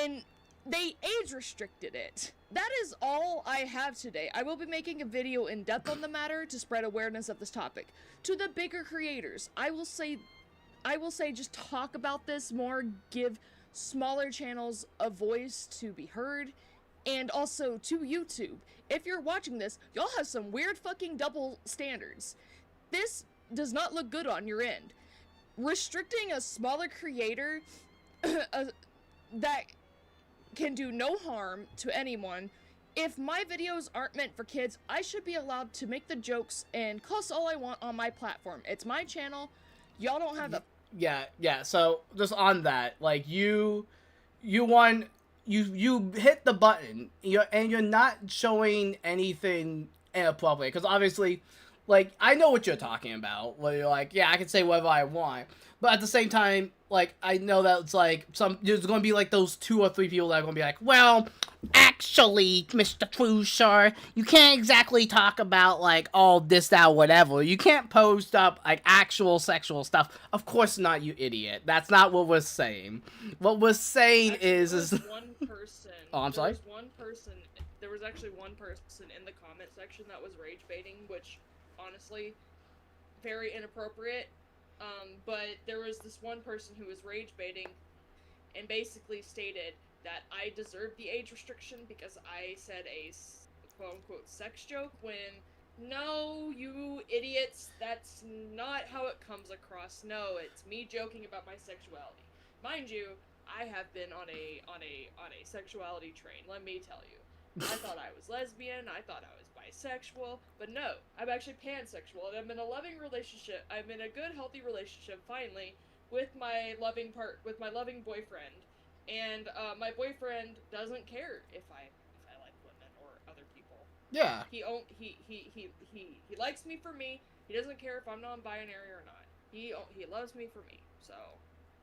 And they age restricted it. That is all I have today. I will be making a video in depth on the matter to spread awareness of this topic. To the bigger creators, I will say just talk about this more, give smaller channels a voice to be heard, and also to YouTube. If you're watching this, y'all have some weird fucking double standards. This does not look good on your end. Restricting a smaller creator that can do no harm to anyone. If my videos aren't meant for kids, I should be allowed to make the jokes and cuss all I want on my platform. It's my channel. Y'all don't have the... Yeah, so just on that, like, you hit the button, and you're not showing anything inappropriate, because obviously, like, I know what you're talking about, where you're like, yeah, I can say whatever I want, but at the same time, like, I know that it's like, there's gonna be like those 2 or 3 people that are gonna be like, well, actually, Mr. Trouge, you can't exactly talk about, like, all this, that, whatever. You can't post up, like, actual sexual stuff. Of course not, you idiot. That's not what we're saying. What we're saying is... one person... Oh, I'm sorry? There was actually one person in the comment section that was rage baiting, which, honestly, very inappropriate. But there was this one person who was rage baiting and basically stated that I deserved the age restriction because I said a quote-unquote sex joke when, no, you idiots, that's not how it comes across. No, it's me joking about my sexuality. Mind you, I have been on a sexuality train, let me tell you. I thought I was lesbian, I thought I was bisexual, but no, I'm actually pansexual, and I'm in a loving relationship, I'm in a good, healthy relationship, finally, with my loving boyfriend, and my boyfriend doesn't care if I like women or other people. Yeah. He likes me for me, he doesn't care if I'm non-binary or not. He loves me for me, so...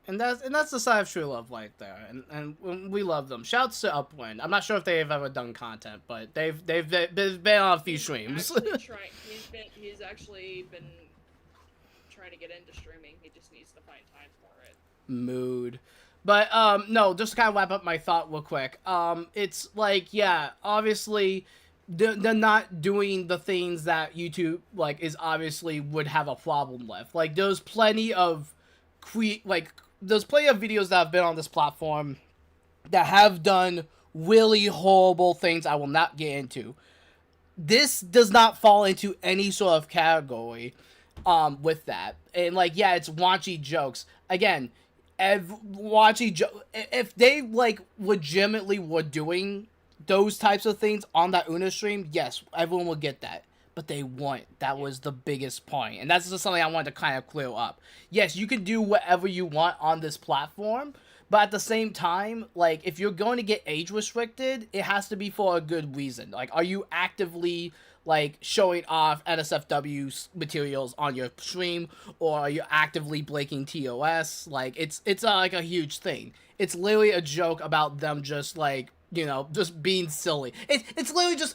And that's the side of true love right there, and we love them. Shouts to Upwind. I'm not sure if they've ever done content, but they've been on a few streams. He's actually been trying to get into streaming. He just needs to find time for it. Mood. But no, just to kind of wrap up my thought real quick. It's like, yeah, obviously they're not doing the things that YouTube is obviously would have a problem with. Like, there's plenty of there's plenty of videos that have been on this platform that have done really horrible things I will not get into. This does not fall into any sort of category with that. And, yeah, it's raunchy jokes. Again, if they, legitimately were doing those types of things on that Una stream, yes, everyone will get that. But they weren't. That was the biggest point. And that's just something I wanted to kind of clear up. Yes, you can do whatever you want on this platform, but at the same time, if you're going to get age restricted, it has to be for a good reason. Are you actively, showing off NSFW materials on your stream, or are you actively breaking TOS? It's a huge thing. It's literally a joke about them just, just being silly. It's literally just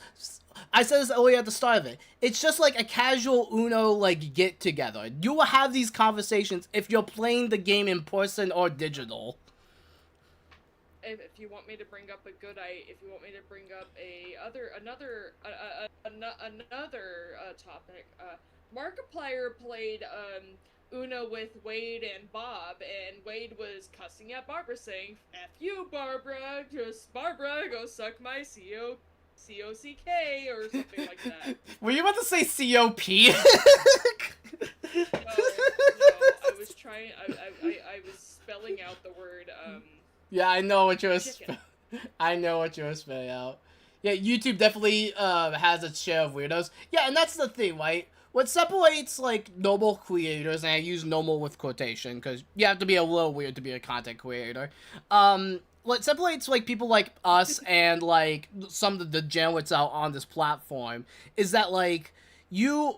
I said this earlier at the start of it. It's just like a casual Uno like get together. You will have these conversations if you're playing the game in person or digital. If you want me to bring up if you want me to bring up another topic, Markiplier played Uno with Wade and Bob, and Wade was cussing at Barbara, saying, "F you, Barbara, Barbara, go suck my C-O-C-K," or something like that. Were you about to say C-O-P? No, I was trying, I was spelling out the word, Yeah, I know what you were chicken. I know what you were spelling out. Yeah, YouTube definitely has its share of weirdos. Yeah, and that's the thing, right? What separates, like, normal creators, and I use normal with quotation, because you have to be a little weird to be a content creator. What separates, like, people like us and, like, some of the degenerates out on this platform is that, like, we're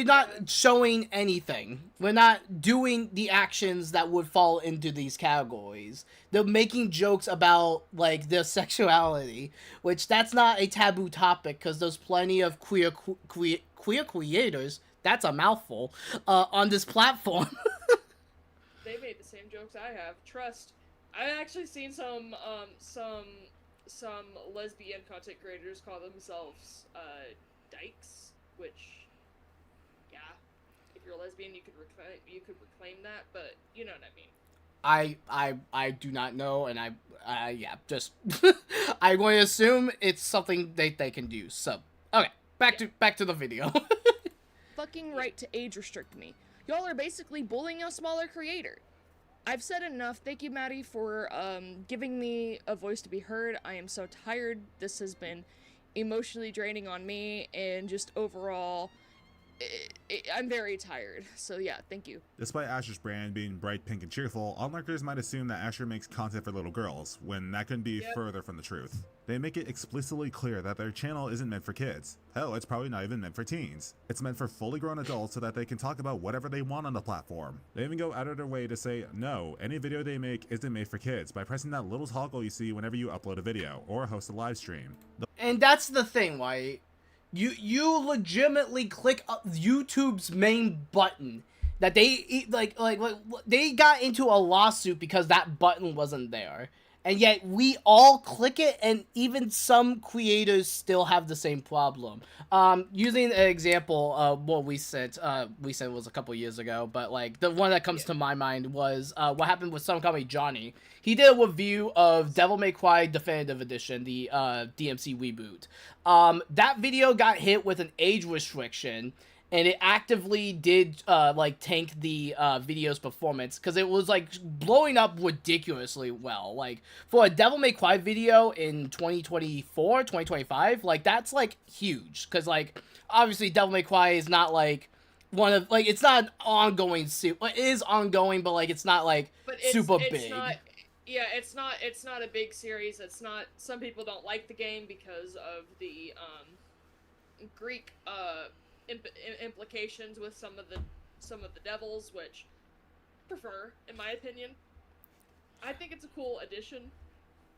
not showing anything. We're not doing the actions that would fall into these categories. They're making jokes about, like, their sexuality, which that's not a taboo topic, because there's plenty of queer creators, that's a mouthful, on this platform. They made the same jokes I have. Trust. I've actually seen some lesbian content creators call themselves, dykes, which... Yeah, if you're a lesbian, you could reclaim that, but you know what I mean. I do not know, and yeah, just I'm going to assume it's something they can do. So, okay, back to the video. Fucking right to age restrict me. Y'all are basically bullying a smaller creator. I've said enough. Thank you, Maddie, for giving me a voice to be heard. I am so tired. This has been emotionally draining on me, and just overall... I'm very tired, so yeah, thank you. Despite Asher's brand being bright, pink, and cheerful, onlookers might assume that Asher makes content for little girls, when that couldn't be further from the truth. They make it explicitly clear that their channel isn't meant for kids. Hell, it's probably not even meant for teens. It's meant for fully grown adults so that they can talk about whatever they want on the platform. They even go out of their way to say, no, any video they make isn't made for kids by pressing that little toggle you see whenever you upload a video, or host a live stream. And that's the thing, right? You legitimately click YouTube's main button that they they got into a lawsuit because that button wasn't there, and yet we all click it, and even some creators still have the same problem. Using an example of what we said was a couple years ago, but like the one that comes to my mind was what happened with some company, Johnny. He did a review of Devil May Cry Definitive Edition, the DMC reboot. That video got hit with an age restriction, and it actively did like tank the video's performance, because it was like blowing up ridiculously well. Like for a Devil May Cry video in 2024, 2025, like that's like huge, because like obviously Devil May Cry is not like one of like, it's not an ongoing suit. It is ongoing, but like it's not like super big. Yeah, it's not a big series. It's not. Some people don't like the game because of the Greek implications with some of the devils, which I prefer, in my opinion. I think it's a cool addition.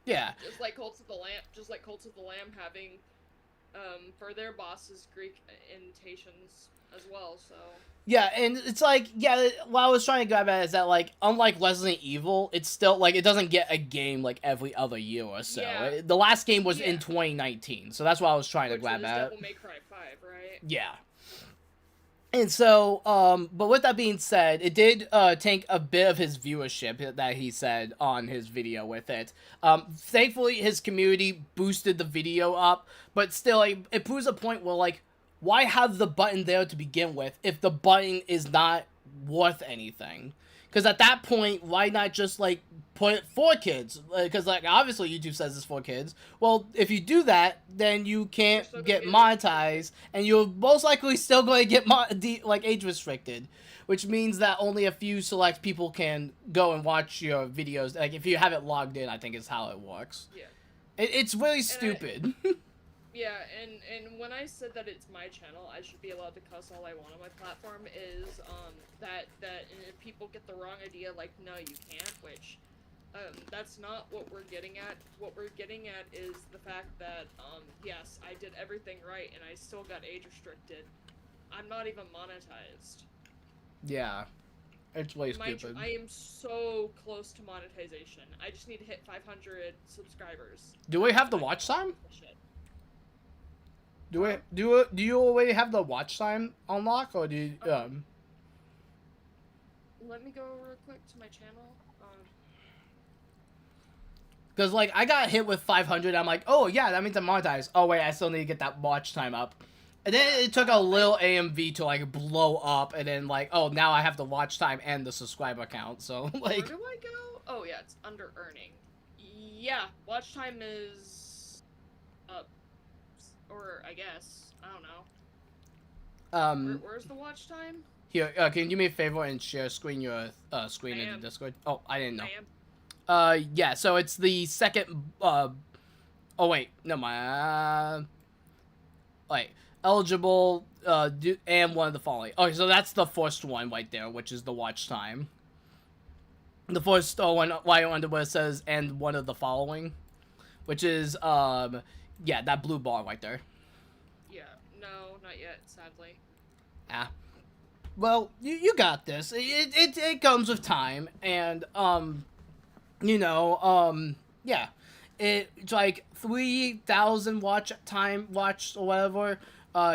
Yeah. Just like Cults of the Lamb having for their bosses Greek annotations as well. So. Yeah, and it's like, yeah, what I was trying to grab at is that, like, unlike Resident Evil, it's still, like, it doesn't get a game, like, every other year or so. Yeah. The last game was in 2019, so that's what I was trying to grab at. Devil May Cry 5, right? Yeah. And so, but with that being said, it did tank a bit of his viewership that he said on his video with it. Thankfully, his community boosted the video up, but still, like, it proves a point where, like, why have the button there to begin with if the button is not worth anything? Because at that point, why not just, like, put it for kids? Because, like, obviously YouTube says it's for kids. Well, if you do that, then you can't get monetized, and you're most likely still going to get, age restricted. Which means that only a few select people can go and watch your videos. Like, if you have it logged in, I think is how it works. Yeah. It's really stupid. Yeah, and when I said that it's my channel, I should be allowed to cuss all I want on my platform, is that people get the wrong idea, like, no, you can't, which That's not what we're getting at. What we're getting at is the fact that, yes, I did everything right and I still got age restricted. I'm not even monetized. Yeah. It's way stupid. I am so close to monetization. I just need to hit 500 subscribers. Do we have the watch time? Do you already have the watch time unlock, or do you, Let me go real quick to my channel. Because, like, I got hit with 500, I'm like, oh, yeah, that means I'm monetized. Oh, wait, I still need to get that watch time up. And then it took a little AMV to, like, blow up, and then, like, oh, now I have the watch time and the subscriber count, so, like... Where do I go? Oh, yeah, it's under earning. Yeah, watch time is... up. Or, I guess. I don't know. Where's the watch time? Here, can you do me a favor and share screen your, screen in the Discord? Oh, I didn't know. I am. Yeah, so it's the second, oh wait, no, wait, eligible, and one of the following. Okay, so that's the first one right there, which is the watch time. The first one right under where it says, and one of the following, which is, yeah, that blue bar right there. Yeah, no, not yet, sadly. Ah. Well, you got this. It comes with time, and, you know, yeah, it's like 3,000 watch or whatever.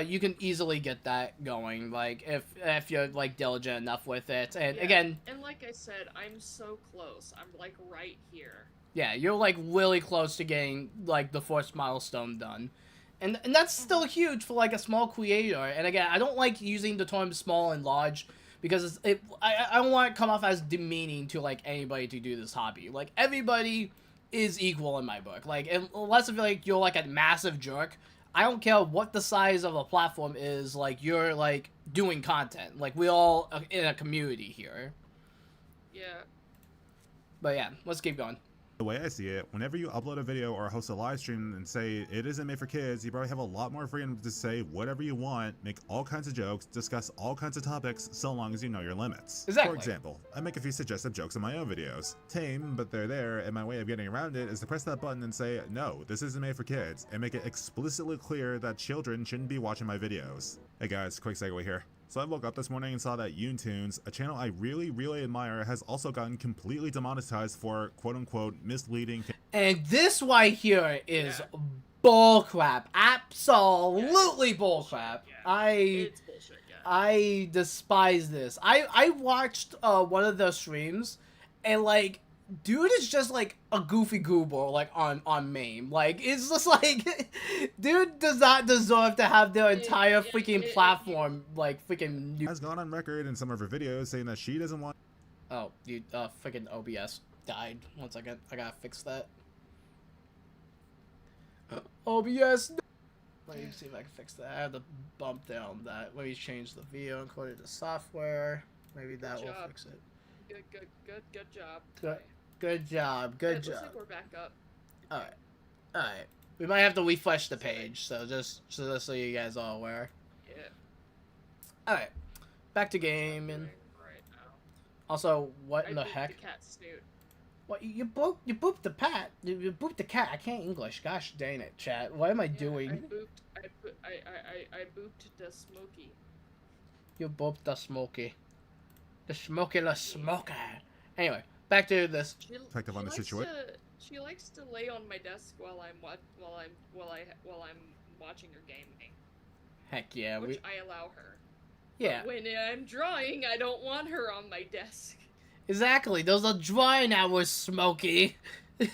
You can easily get that going, like if you're like diligent enough with it. And yeah, again, and like I said, I'm so close. I'm like right here. Yeah, you're like really close to getting like the first milestone done. And that's still huge for like a small creator. And again, I don't like using the term small and large because I don't want it to come off as demeaning to like anybody to do this hobby. Like everybody is equal in my book. Like unless if like you're like a massive jerk, I don't care what the size of a platform is. Like you're like doing content. Like we all in a community here. Yeah. But yeah, let's keep going. The way I see it, whenever you upload a video or host a live stream and say it isn't made for kids, you probably have a lot more freedom to say whatever you want, make all kinds of jokes, discuss all kinds of topics, so long as you know your limits. Exactly. For example, I make a few suggestive jokes in my own videos. Tame, but they're there, and my way of getting around it is to press that button and say, no, this isn't made for kids, and make it explicitly clear that children shouldn't be watching my videos. Hey guys, quick segue here. So I woke up this morning and saw that YounTunes, a channel I really admire, has also gotten completely demonetized for quote-unquote misleading. And this right here is bullcrap. Absolutely bullcrap. Yeah. It's bullshit, yeah. I despise this. I watched one of the streams and like dude is just like a goofy goober like on MAME. Like it's just like dude does not deserve to have their entire freaking platform like freaking has gone on record in some of her videos saying that she doesn't want. Oh, dude, freaking OBS died. 1 second, I gotta fix that. OBS. Let me see if I can fix that. I have to bump down that. Let me change the video according to software. Maybe that will fix it. Good job. Good job. Good job. Looks like we're back up. Alright. We might have to refresh the page, so just so you guys are aware. Yeah. Alright. Back to gaming. Right now. Also, what in the heck? The cat snoot. What you booped the cat. You booped the cat. I can't English. Gosh dang it, chat. What am I doing? I booped the Smokey. You booped the Smokey. The smoky-less smoker. Anyway, back to this. Effective on the situation. She likes to lay on my desk while I'm watching her gaming. Heck yeah, which I allow her. Yeah. But when I'm drawing, I don't want her on my desk. Exactly. Those are drawing hours, Smokey. Like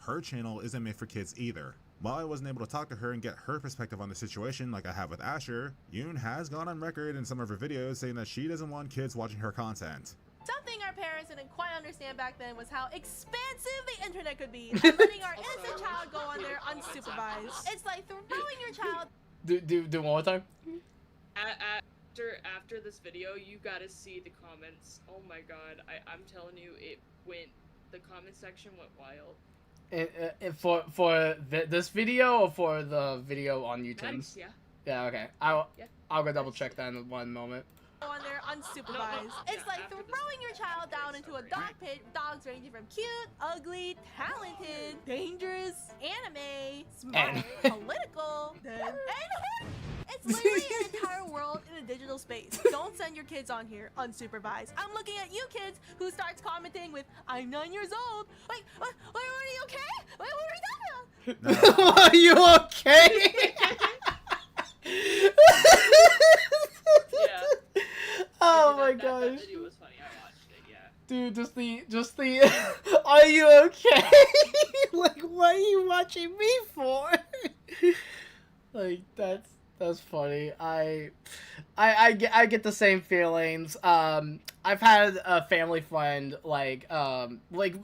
her channel isn't made for kids either. While I wasn't able to talk to her and get her perspective on the situation like I have with Asher, Yoon has gone on record in some of her videos saying that she doesn't want kids watching her content. Something our parents didn't quite understand back then was how expansive the internet could be, and letting our innocent child go on there unsupervised. It's like throwing your child. Do one more time. After this video, you gotta see the comments. Oh my god, I'm telling you, the comment section went wild. For this video or for the video on YouTube? Nice, yeah. Yeah, okay. I'll go double check that in one moment. On there unsupervised. It's like throwing your child down into to a dog pit with dogs ranging from cute, ugly, talented, dangerous, anime, smart, political, and it's literally an entire world in a digital space. Don't send your kids on here unsupervised. I'm looking at you kids who starts commenting with, "I'm 9 years old." Like, what are you okay? What are we talking about? Are you okay? Yeah. Oh my That gosh. video was funny. I watched it. Yeah. Dude, just the are you okay? Like, what are you watching me for? Like, that's funny. I get the same feelings. I've had a family friend, like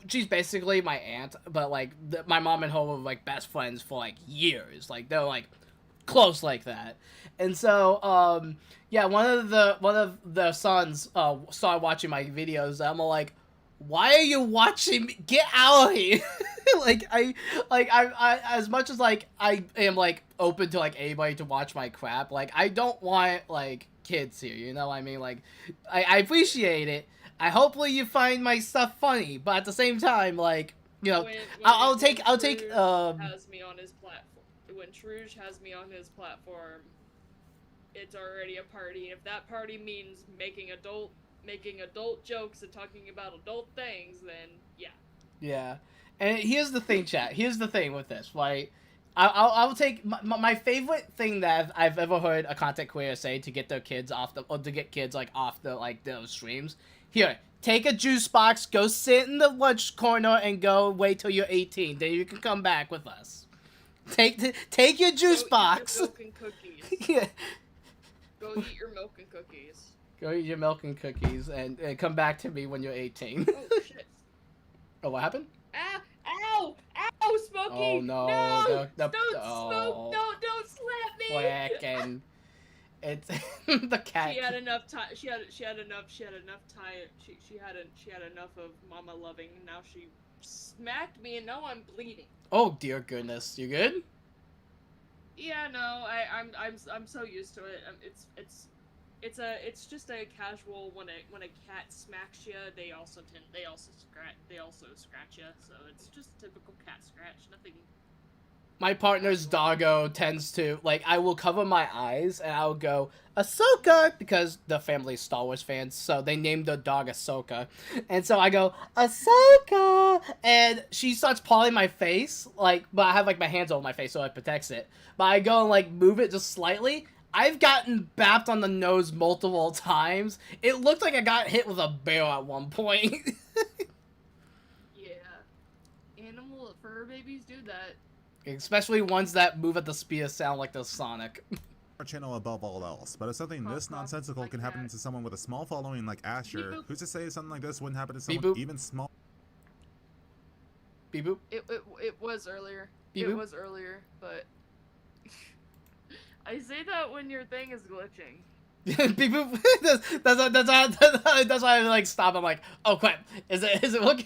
she's basically my aunt, but like my mom and her were like best friends for like years. Like they're like close like that. And so yeah, one of the sons started watching my videos. I'm like, why are you watching me? Get out of here. like I as much as like I am like open to like anybody to watch my crap, like I don't want like kids here, you know what I mean? Like I appreciate it. Hopefully you find my stuff funny, but at the same time, like, you know, I'll take has me on his platform. When Trouge has me on his platform, it's already a party. If that party means making adult jokes and talking about adult things, then yeah. Yeah. And here's the thing, chat. Here's the thing with this, right? I'll take my favorite thing that I've ever heard a content creator say to get their kids off the, or to get kids like off the like those streams. Here, take a juice box, go sit in the lunch corner, and go wait till you're 18. Then you can come back with us. Take your juice box. Go eat your milk and cookies. Yeah. Go eat your milk and cookies. Go eat your milk and cookies, and come back to me when you're 18. Oh shit. Oh, what happened? Ah! Ow! Ow! Smokey! Oh no! No! Don't Smoke! No! Don't slap me! Quick, and it's the cat. She had enough time. She had enough time. She had enough of mama loving. Now she smacked me, and now I'm bleeding. Oh dear goodness, you good? Yeah, no, I'm so used to it. It's just a casual when a cat smacks you, they also scratch you. So it's just typical cat scratch. Nothing. My partner's doggo tends to, like, I will cover my eyes and I'll go, Ahsoka, because the family's Star Wars fans, so they named the dog Ahsoka. And so I go, Ahsoka! And she starts pawing my face, like, but I have, like, my hands over my face so it protects it. But I go and, like, move it just slightly. I've gotten bapped on the nose multiple times. It looked like I got hit with a bear at one point. Yeah. Animal fur babies do that. Especially ones that move at the speed of sound like the Sonic. Our channel above all else, but if something this nonsensical can happen to someone with a small following like Asher, who's to say something like this wouldn't happen to someone even small? Beep boop. It was earlier. Beep it boop. was earlier, but I say that when your thing is glitching. Beep boop. That's why I like stop. I'm like, oh crap, is it working?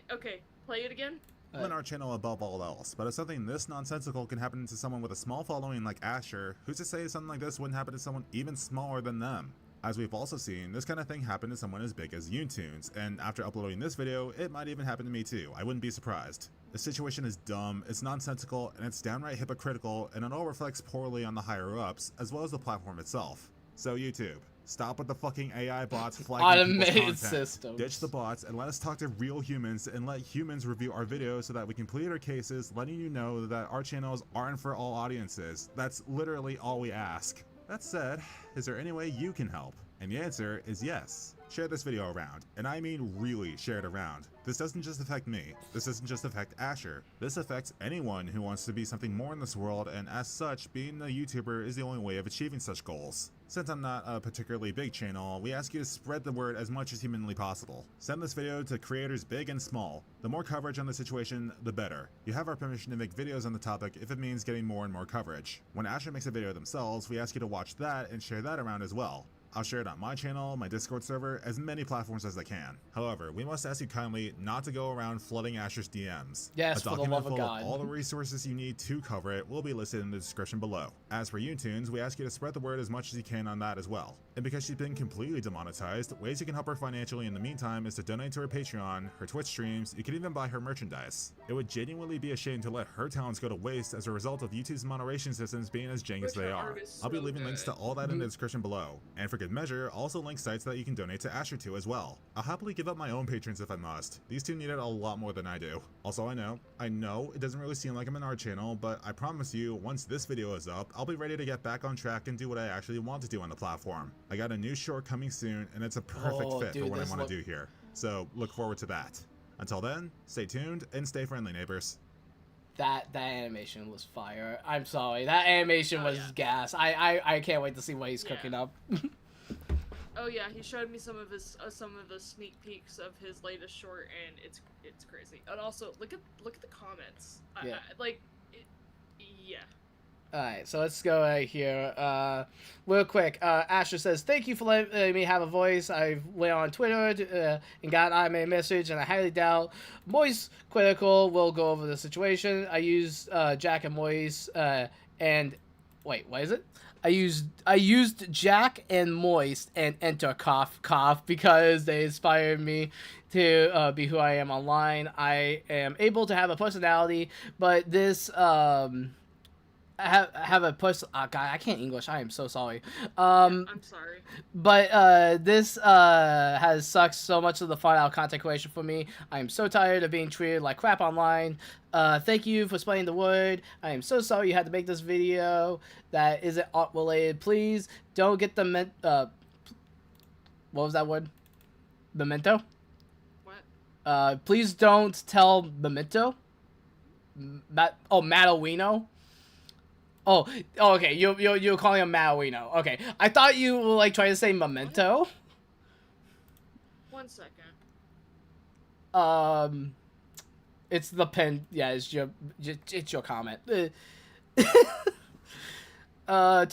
Okay, play it again. In our channel above all else, but if something this nonsensical can happen to someone with a small following like Asher, who's to say something like this wouldn't happen to someone even smaller than them? As we've also seen, this kind of thing happened to someone as big as Yoontunes, and after uploading this video, it might even happen to me too. I wouldn't be surprised. The situation is dumb, it's nonsensical, and it's downright hypocritical, and it all reflects poorly on the higher-ups, as well as the platform itself. So YouTube, stop with the fucking AI bots flagging people's content. Systems. Ditch the bots and let us talk to real humans and let humans review our videos so that we can plead our cases, letting you know that our channels aren't for all audiences. That's literally all we ask. That said, is there any way you can help? And the answer is yes. Share this video around, and I mean really share it around. This doesn't just affect me, this doesn't just affect Asher, this affects anyone who wants to be something more in this world, and as such, being a YouTuber is the only way of achieving such goals. Since I'm not a particularly big channel, we ask you to spread the word as much as humanly possible. Send this video to creators big and small. The more coverage on the situation, the better. You have our permission to make videos on the topic if it means getting more and more coverage. When Asher makes a video themselves, we ask you to watch that and share that around as well. I'll share it on my channel, my Discord server, as many platforms as I can. However, we must ask you kindly not to go around flooding Asher's DMs. Yes, a for the document love of full God. of all the resources you need to cover it will be listed in the description below. As for YouTunes, we ask you to spread the word as much as you can on that as well. And because she's been completely demonetized, ways you can help her financially in the meantime is to donate to her Patreon, her Twitch streams, you can even buy her merchandise. It would genuinely be a shame to let her talents go to waste as a result of YouTube's moderation systems being as jank as they are. I'll be leaving links to all that in the description below. And for good measure, also link sites that you can donate to Asher to as well. I'll happily give up my own patrons if I must. These two need it a lot more than I do. Also, I know it doesn't really seem like I'm an art channel, but I promise you, once this video is up, I'll be ready to get back on track and do what I actually want to do on the platform. I got a new short coming soon, and it's a perfect fit for what I want to do here. So look forward to that. Until then, stay tuned and stay friendly, neighbors. That animation was fire. I'm sorry. That animation was gas. I can't wait to see what he's cooking up. Oh yeah, he showed me some of the sneak peeks of his latest short, and it's crazy. And also, look at the comments. Yeah. Yeah. Alright, so let's go right here. Real quick, Asher says, thank you for letting me have a voice. I went on Twitter and got an anime message, and I highly doubt Moist Critical will go over the situation. I used Jack and Moist, and... Wait, what is it? I used Jack and Moist and enter cough because they inspired me to be who I am online. I am able to have a personality, but this have a person. Oh God, I can't English. I am so sorry. I'm sorry. But this has sucked so much of the fun out of content creation for me. I am so tired of being treated like crap online. Thank you for spreading the word. I am so sorry you had to make this video that isn't art related. Please don't get the what was that word? Memento? What? Please don't tell Memento. Matawino. Oh, okay. You're calling him Matawino. Okay, I thought you were like trying to say Memento. 1 second. It's the pen. Yeah, it's your comment. To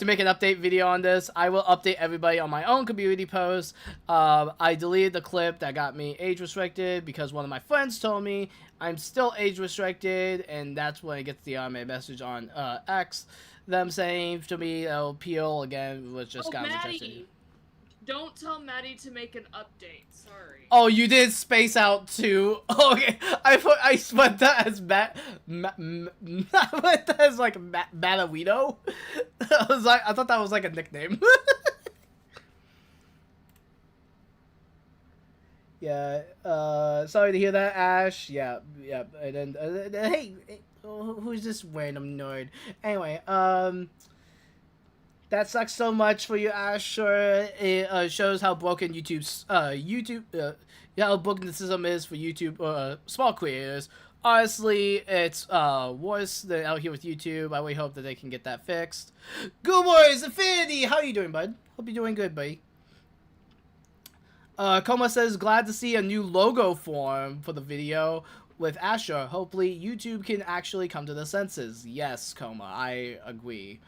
make an update video on this, I will update everybody on my own community post. I deleted the clip that got me age restricted because one of my friends told me I'm still age restricted, and that's when it gets the message on X. Them saying to me, appeal again was just kind of interesting. Don't tell Maddie to make an update. Sorry. Oh, you did space out too. Okay, I went that as I went that as like Matawino. I thought that was like a nickname. Yeah. Sorry to hear that, Ash. Yeah. And then hey, who's this random nerd? Anyway, that sucks so much for you, Asher. It shows how broken how broken the system is for YouTube small creators. Honestly, it's worse than out here with YouTube. I really hope that they can get that fixed. Good boys, Infinity, how you doing, bud? Hope you're doing good, buddy. Koma says, glad to see a new logo form for the video with Asher. Hopefully, YouTube can actually come to the senses. Yes, Koma, I agree.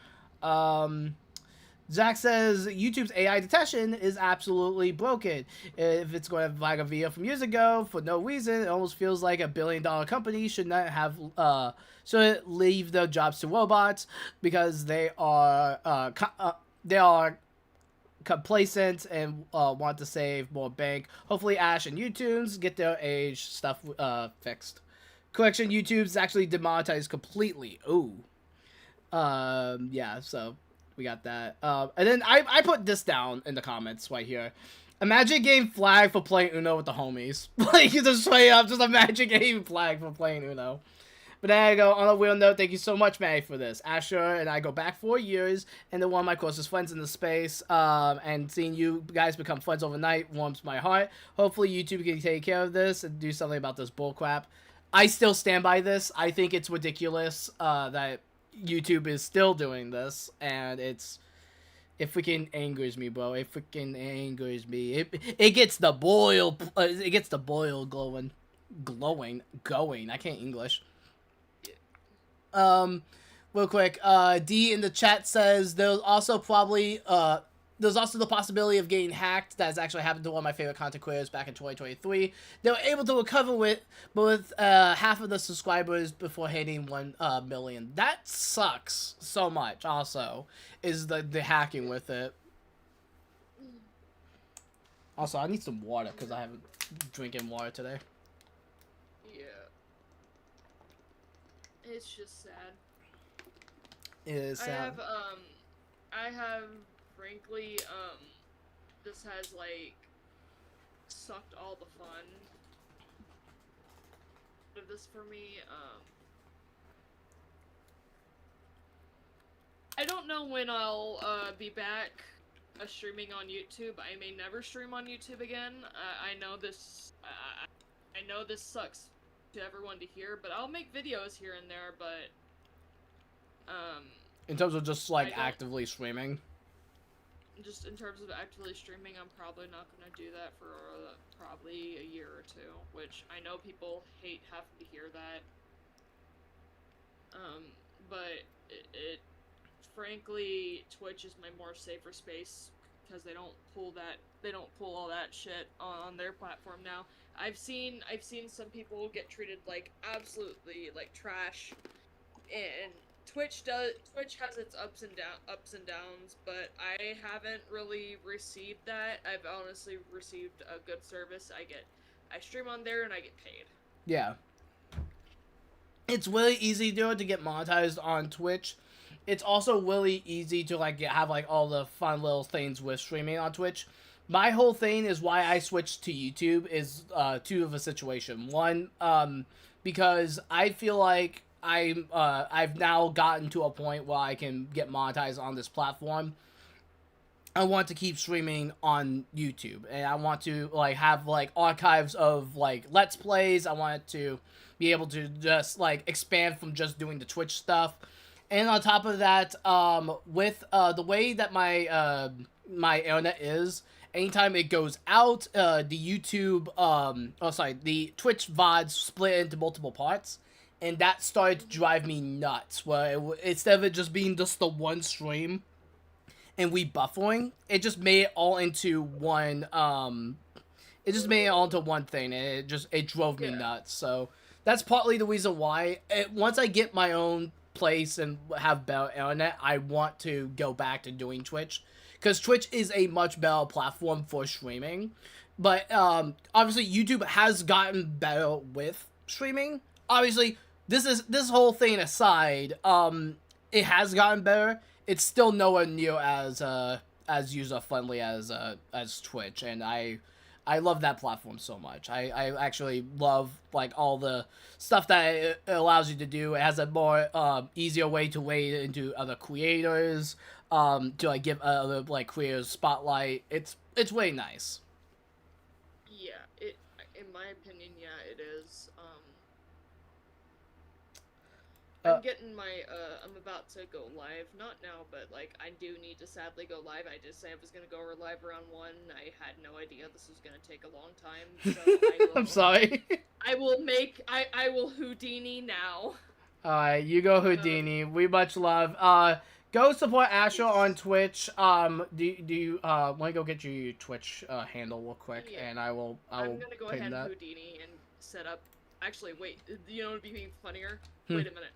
Zach says, YouTube's AI detection is absolutely broken. If it's going to flag a video from years ago for no reason, it almost feels like a billion-dollar company should not have, should leave their jobs to robots because they are complacent and want to save more bank. Hopefully Ash and YouTunes get their age stuff fixed. Correction, YouTube's actually demonetized completely. Ooh. Yeah, so we got that. And then I put this down in the comments right here. Imagine getting flagged for playing Uno with the homies. Like, you just straight up, just imagine getting flagged for playing Uno. But there I go. On a real note, thank you so much, Maddie, for this. Asher and I go back 4 years, and they're one of my closest friends in the space. And seeing you guys become friends overnight warms my heart. Hopefully, YouTube can take care of this and do something about this bullcrap. I still stand by this. I think it's ridiculous that YouTube is still doing this, and it freaking angers me, bro. It freaking angers me. It gets the boil. It gets the boil going. I can't English. Real quick, D in the chat says there's also probably there's also the possibility of getting hacked. That has actually happened to one of my favorite content creators back in 2023. They were able to recover with half of the subscribers before hitting 1 million. That sucks so much. Also, is the hacking with it. Also, I need some water because I haven't drinking water today. Yeah. It's just sad. It is sad. I have, frankly, this has, like, sucked all the fun of this for me. I don't know when I'll, be back streaming on YouTube. I may never stream on YouTube again. I know this, I know this sucks to everyone to hear, but I'll make videos here and there, but, in terms of just, like, actively streaming? Just in terms of actively streaming, I'm probably not going to do that for probably a year or two, which I know people hate having to hear that. But it frankly, Twitch is my more safer space because they don't pull all that shit on their platform now. I've seen some people get treated like absolutely like trash, and Twitch has its ups and downs, but I haven't really received that. I've honestly received a good service. I stream on there and I get paid. Yeah. It's really easy to get monetized on Twitch. It's also really easy to like have like all the fun little things with streaming on Twitch. My whole thing is why I switched to YouTube is two of a situation. One, because I feel like I've now gotten to a point where I can get monetized on this platform. I want to keep streaming on YouTube, and I want to like have like archives of like Let's Plays. I want to be able to just like expand from just doing the Twitch stuff. And on top of that, with the way that my internet is, anytime it goes out, the the Twitch VODs split into multiple parts. And that started to drive me nuts, where instead of it just being just the one stream and we buffering, it just made it all into one, thing, and it drove me nuts. So that's partly the reason why, once I get my own place and have better internet, I want to go back to doing Twitch. Because Twitch is a much better platform for streaming. But, obviously, YouTube has gotten better with streaming. Obviously, this whole thing aside, it has gotten better. It's still nowhere near as user friendly as Twitch, and I love that platform so much. I actually love like all the stuff that it allows you to do. It has a more easier way to wade into other creators, to like give other like creators spotlight. It's really nice. Yeah, in my opinion, yeah, it is. I'm getting my, I'm about to go live, not now, but, like, I do need to sadly go live. I did say I was gonna go live around 1, I had no idea this was gonna take a long time, so I will... I'm sorry. I will Houdini now. Alright, you go Houdini. We much love. Go support Asher on Twitch. Do you want to go get your Twitch handle real quick, yeah. And I will I'm gonna go ahead and that. Houdini and set up... Actually, wait, you know what would be funnier? Wait a minute.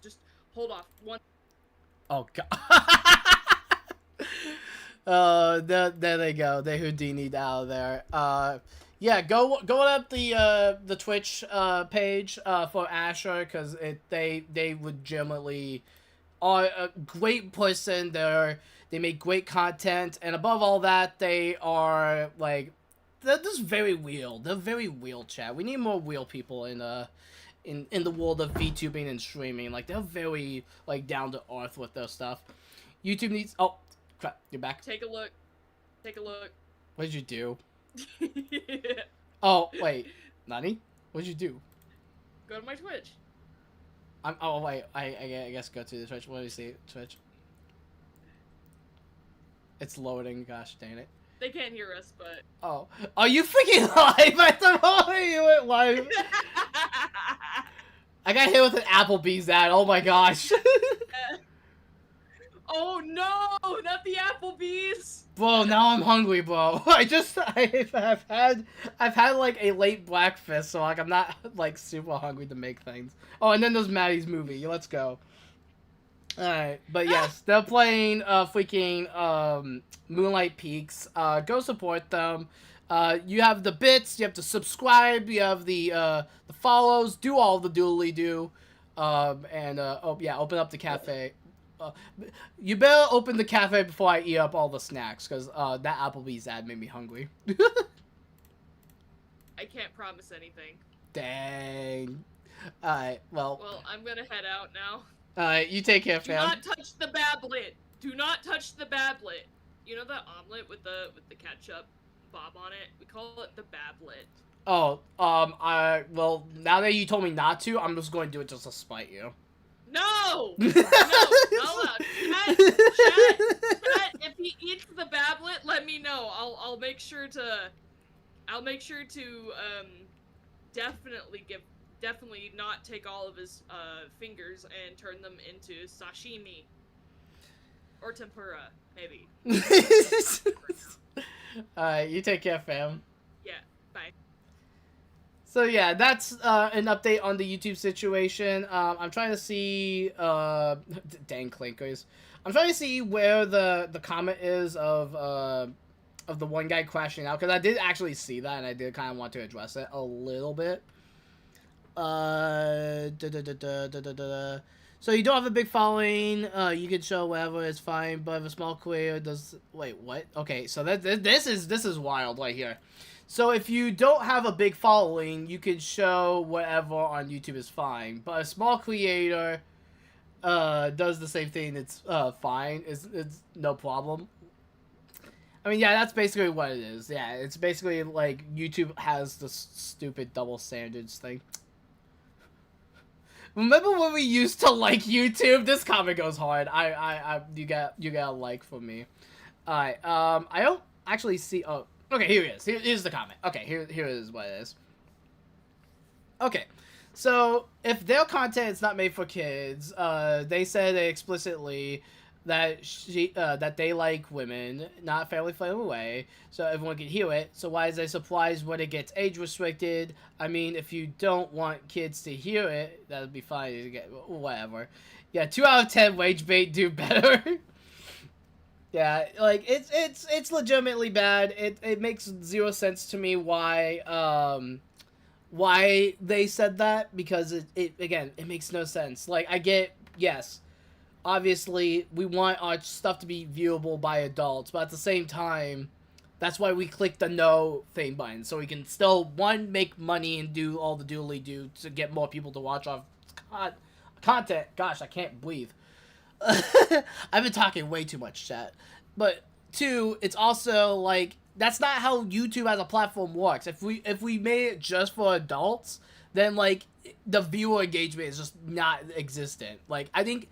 Just hold off. One. Oh god. There they go. They Houdini'd out of there. Yeah, go up the Twitch page for Asher, because they legitimately are a great person. They make great content, and above all that, they are like they're just very real. They're very real, chat. We need more real people in the world of VTubing and streaming. Like, they're very, like, down to earth with their stuff. YouTube needs... Oh, crap. You're back. Take a look. Take a look. What did you do? Yeah. Oh, wait. Nani? What did you do? Go to my Twitch. Oh, wait. I guess go to the Twitch. What do you see? Twitch. It's loading. Gosh, dang it. They can't hear us, but... Oh. Are you freaking live? I thought you went live. I got hit with an Applebee's ad. Oh my gosh. Oh no! Not the Applebee's! Bro, now I'm hungry, bro. I've had like a late breakfast, so like I'm not like super hungry to make things. Oh, and then there's Maddie's movie. Let's go. Alright, but yes, they're playing freaking Moonlight Peaks. Go support them. You have the bits, you have to subscribe, you have the follows, do all the doodly do. Oh yeah, open up the cafe. You better open the cafe before I eat up all the snacks, because that Applebee's ad made me hungry. I can't promise anything. Dang. Alright, well. Well, I'm gonna head out now. Alright, you take care, fam. Do not touch the bablet. Do not touch the bablet. You know that omelet with the ketchup bob on it? We call it the bablet. Oh, well, now that you told me not to, I'm just going to do it just to spite you. No! No, not allowed. Chat, if he eats the bablet, let me know. I'll make sure to definitely not take all of his fingers and turn them into sashimi. Or tempura, maybe. Alright, you take care, fam. Yeah, bye. So yeah, that's an update on the YouTube situation. I'm trying to see dang clinkers. I'm trying to see where the comment is of the one guy crashing out, because I did actually see that and I did kind of want to address it a little bit. So you don't have a big following. You can show whatever, it's fine. But if a small creator does, wait, what? Okay, so this is wild right here. So if you don't have a big following, you can show whatever on YouTube is fine. But a small creator does the same thing. It's fine. It's no problem. I mean, yeah, that's basically what it is. Yeah, it's basically like YouTube has this stupid double standards thing. Remember when we used to like YouTube? This comment goes hard. You got a like from me. Alright, I don't actually see, oh, okay, here it is. Here's the comment. Okay, here is what it is. Okay, so if their content is not made for kids, they said explicitly that they like women, not family-friendly way, so everyone can hear it. So why is they surprised when it gets age-restricted? I mean, if you don't want kids to hear it, that would be fine to get whatever. Yeah, 2 out of 10 wage bait do better. Yeah, like it's legitimately bad. It makes zero sense to me why they said that, because it again, it makes no sense. Like, I get, yes, obviously, we want our stuff to be viewable by adults, but at the same time, that's why we click the no thing button, so we can still, one, make money and do all the doodly-do to get more people to watch our content. Gosh, I can't breathe. I've been talking way too much, chat. But, two, it's also, like, that's not how YouTube as a platform works. If we made it just for adults, then, like, the viewer engagement is just not existent. Like, I think...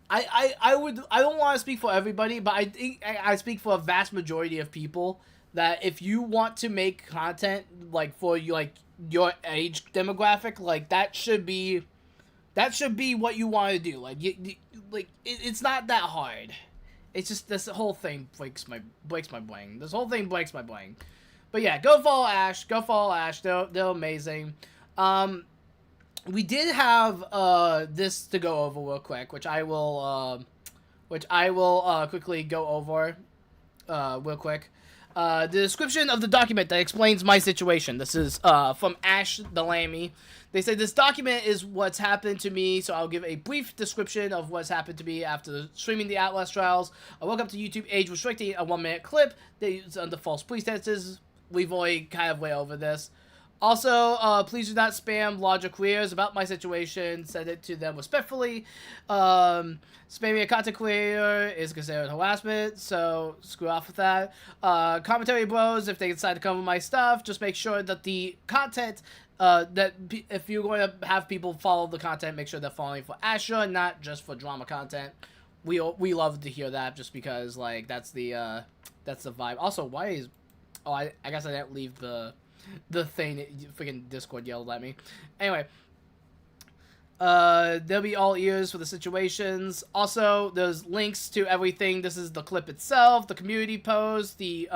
I don't want to speak for everybody, but I think I speak for a vast majority of people that if you want to make content like for you, like your age demographic, like that should be what you want to do. Like it's not that hard. It's just this whole thing breaks my brain. This whole thing breaks my brain. But yeah, go follow Ash. Go follow Ash. They're amazing. We did have this to go over real quick, which I will quickly go over real quick. The description of the document that explains my situation. This is from Ash the Lammy. They say this document is what's happened to me, so I'll give a brief description of what's happened to me after streaming the Atlas trials. I woke up to YouTube age restricting a 1-minute clip. They used under false pretenses. We've already kind of went over this. Also, please do not spam larger queers about my situation. Send it to them respectfully. Spamming a content creator is considered harassment, so screw off with that. Commentary bros, if they decide to cover my stuff, just make sure that the content, if you're going to have people follow the content, make sure they're following for Asher and not just for drama content. We love to hear that, just because, like, that's the vibe. Also, why is... Oh, I guess I didn't leave the thing that freaking Discord yelled at me. Anyway, They'll be all ears for the situations. Also, there's links to everything. This is the clip itself, the community post, the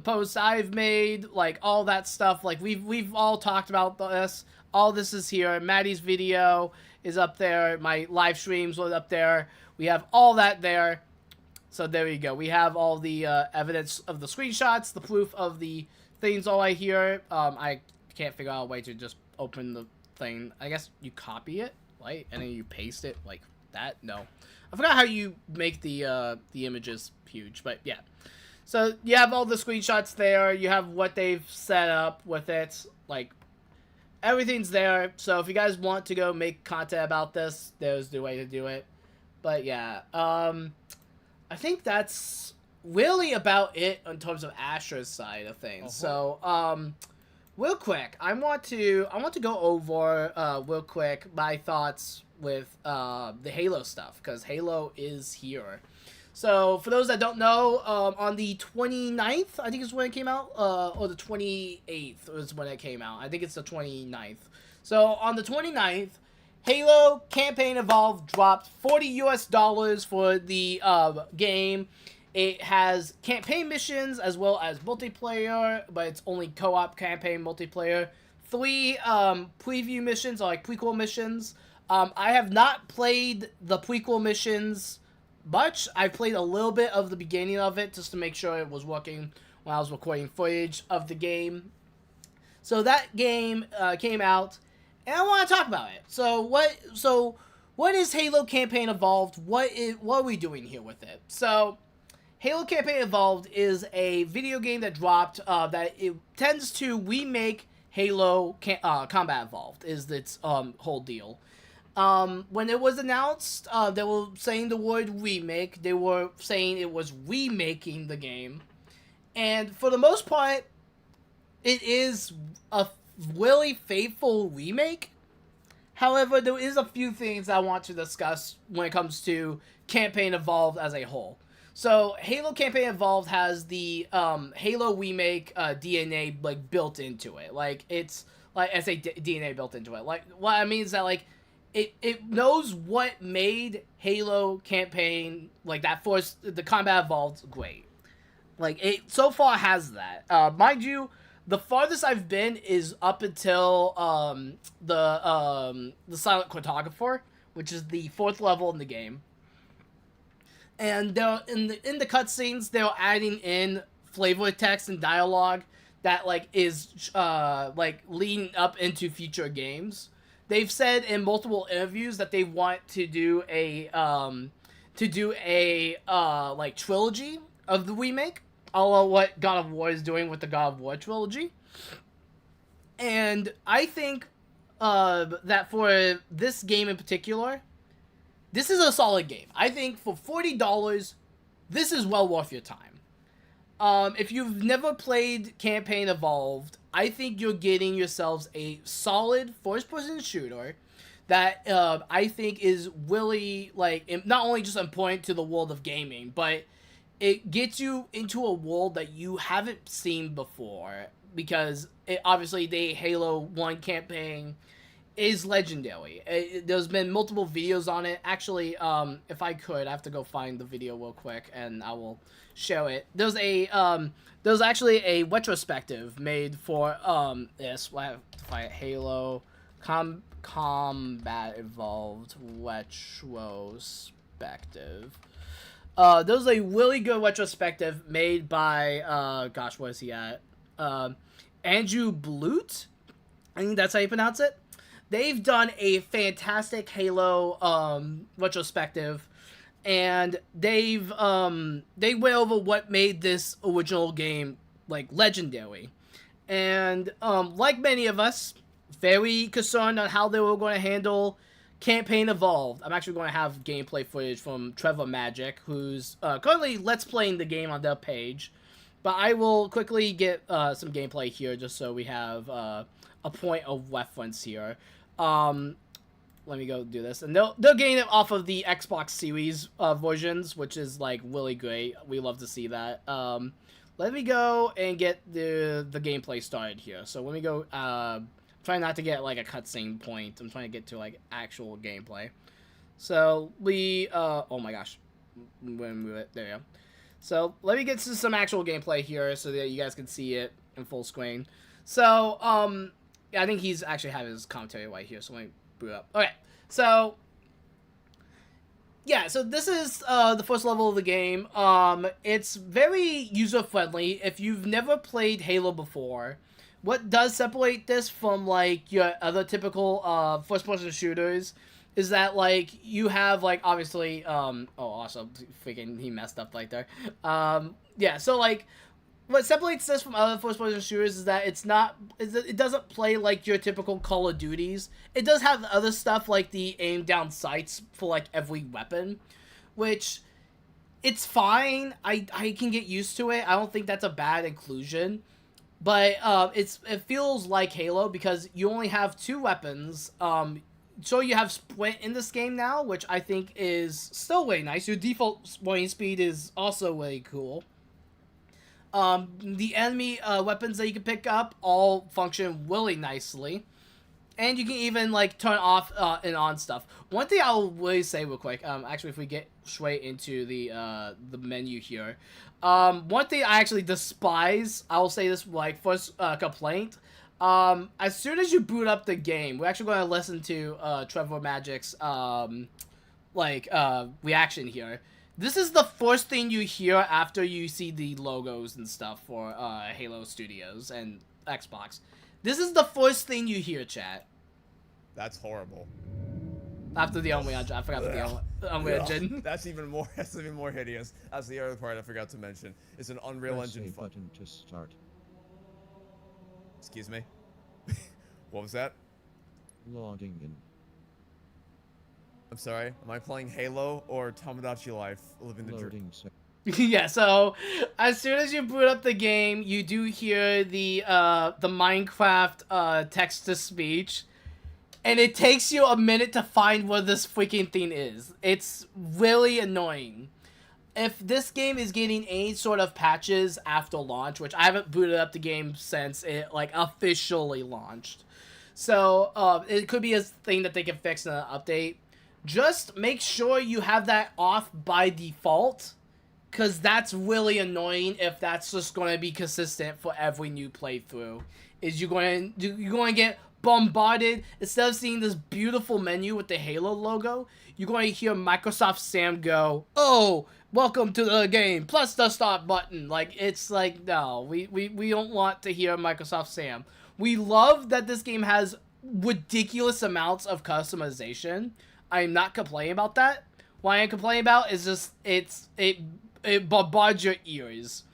posts I've made, like all that stuff. Like we've all talked about this. All this is here. Maddie's video is up there. My live streams was up there. We have all that there. So there you go. We have all the evidence of the screenshots, the proof of the things all right here. I can't figure out a way to just open the thing. I guess you copy it, right? And then you paste it like that. No. I forgot how you make the images huge, but yeah. So you have all the screenshots there. You have what they've set up with it. Like, everything's there. So if you guys want to go make content about this, there's the way to do it. But yeah, I think that's really about it in terms of Asher's side of things. So, real quick, I want to go over real quick my thoughts with the Halo stuff, because Halo is here. So for those that don't know, on the 29th, I think is when it came out, or the 28th is when it came out. I think it's the 29th. So on the 29th, Halo Campaign Evolved dropped $40 for the game. It has campaign missions as well as multiplayer, but it's only co-op campaign multiplayer. 3 preview missions, or like prequel missions. I have not played the prequel missions much. I played a little bit of the beginning of it just to make sure it was working when I was recording footage of the game. So that game came out, and I want to talk about it. So what is Halo Campaign Evolved? What are we doing here with it? So Halo Campaign Evolved is a video game that dropped that it tends to remake Halo Combat Evolved, is its whole deal. When it was announced, they were saying the word remake. They were saying it was remaking the game. And for the most part, it is a really faithful remake. However, there is a few things I want to discuss when it comes to Campaign Evolved as a whole. So, Halo Campaign Evolved has the Halo remake DNA like built into it. Like, it's like I say DNA built into it. Like, what I mean is that like it knows what made Halo Campaign like that force the Combat Evolved great. Like, it so far has that. Mind you, the farthest I've been is up until the Silent Cartographer, which is the 4th level in the game. And they're in the cutscenes, they're adding in flavor text and dialogue that like is like leading up into future games. They've said in multiple interviews that they want to do a like trilogy of the remake, a la what God of War is doing with the God of War trilogy. And I think that for this game in particular, this is a solid game. I think for $40, this is well worth your time. If you've never played Campaign Evolved, I think you're getting yourselves a solid first-person shooter that I think is really, like, not only just important to the world of gaming, but it gets you into a world that you haven't seen before, because obviously the Halo 1 campaign is legendary. There's been multiple videos on it. Actually, if I could, I have to go find the video real quick, and I will show it. There's actually a retrospective made for this. I have to find Halo Combat Evolved retrospective. There's a really good retrospective made by gosh, where is he at? Andrew Blute. I think that's how you pronounce it. They've done a fantastic Halo retrospective, and they went over what made this original game like legendary. And like many of us, very concerned on how they were going to handle Campaign Evolved. I'm actually going to have gameplay footage from Trevor Magic, who's currently Let's Playing the game on their page. But I will quickly get some gameplay here just so we have a point of reference here. Let me go do this. And they're getting it off of the Xbox Series versions, which is like really great. We love to see that. Let me go and get the gameplay started here. So let me go trying not to get like a cutscene point. I'm trying to get to like actual gameplay. So we oh my gosh, there you go. So let me get to some actual gameplay here so that you guys can see it in full screen. So yeah, I think he's actually having his commentary right here. So let me boot up. Okay, so yeah, so this is the first level of the game. It's very user-friendly. If you've never played Halo before, what does separate this from, like, your other typical first-person shooters is that, like, you have, like, obviously, oh, also, freaking, he messed up right there. Yeah, so, like, what separates this from other first-person shooters is that it doesn't play like your typical Call of Duties. It does have other stuff like the aim down sights for like every weapon, which it's fine. I can get used to it. I don't think that's a bad inclusion, but it feels like Halo because you only have 2 weapons. So you have sprint in this game now, which I think is still way nice. Your default sprinting speed is also way cool. The enemy weapons that you can pick up all function really nicely. And you can even, like, turn off and on stuff. One thing I'll really say real quick, actually, if we get straight into the menu here. One thing I actually despise, I will say this, like, first complaint. As soon as you boot up the game, we're actually going to listen to Trevor Magic's, reaction here. This is the first thing you hear after you see the logos and stuff for Halo Studios and Xbox. This is the first thing you hear, chat. That's horrible. After the Unreal Engine. I forgot about the Unreal Engine. That's even more hideous. That's the other part I forgot to mention. It's an Unreal Engine button to start. Excuse me? What was that? Logging in. I'm sorry, am I playing Halo or Tomodachi Life, living the dream? Yeah, so as soon as you boot up the game, you do hear the Minecraft text-to-speech, and it takes you a minute to find where this freaking thing is. It's really annoying. If this game is getting any sort of patches after launch, which I haven't booted up the game since it, like, officially launched, so it could be a thing that they can fix in an update. Just make sure you have that off by default, because that's really annoying if that's just going to be consistent for every new playthrough. You're going to get bombarded. Instead of seeing this beautiful menu with the Halo logo, you're going to hear Microsoft Sam go, "Oh, welcome to the game, plus the start button." Like, it's like, no, we don't want to hear Microsoft Sam. We love that this game has ridiculous amounts of customization. I'm not complaining about that. What I am complaining about is just it bombards your ears.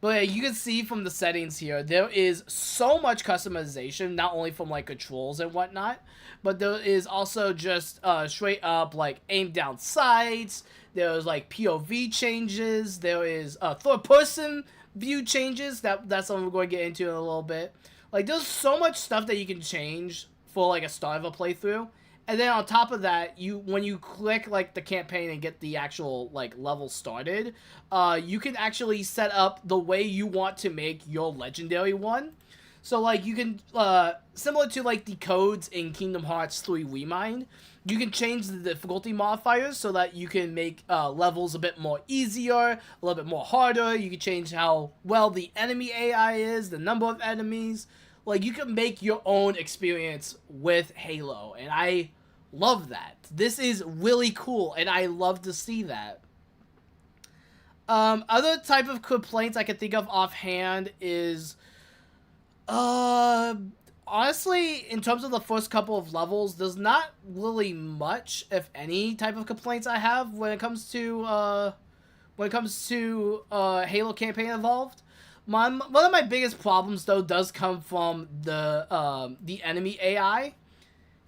But yeah, you can see from the settings here, there is so much customization, not only from like controls and whatnot, but there is also just straight up like aim down sights. There's like POV changes. There is third person view changes. That's something we're going to get into in a little bit. Like, there's so much stuff that you can change for like a start of a playthrough. And then on top of that, when you click like the campaign and get the actual like level started, you can actually set up the way you want to make your legendary one. So like you can, similar to like the codes in Kingdom Hearts 3 Remind, you can change the difficulty modifiers so that you can make levels a bit more easier, a little bit more harder. You can change how well the enemy AI is, the number of enemies. Like, you can make your own experience with Halo, and I love that. This is really cool, and I love to see that. Other type of complaints I can think of offhand is, honestly, in terms of the first couple of levels, there's not really much, if any, type of complaints I have when it comes to Halo Campaign Evolved. One of my biggest problems, though, does come from the enemy AI.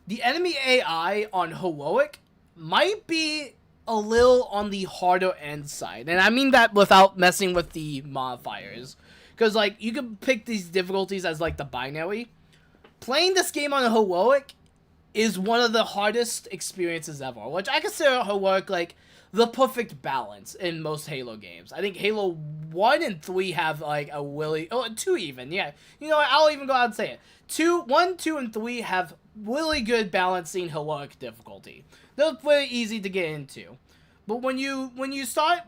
The enemy AI on Heroic might be a little on the harder end side. And I mean that without messing with the modifiers. Because, like, you can pick these difficulties as, like, the binary. Playing this game on Heroic is one of the hardest experiences ever, which I consider her work like the perfect balance in most Halo games. I think Halo 1 and 3 have like a really, 2 even, yeah. You know what, I'll even go out and say it. 1, 2, and 3 have really good balancing heroic difficulty. They're very easy to get into. But when you start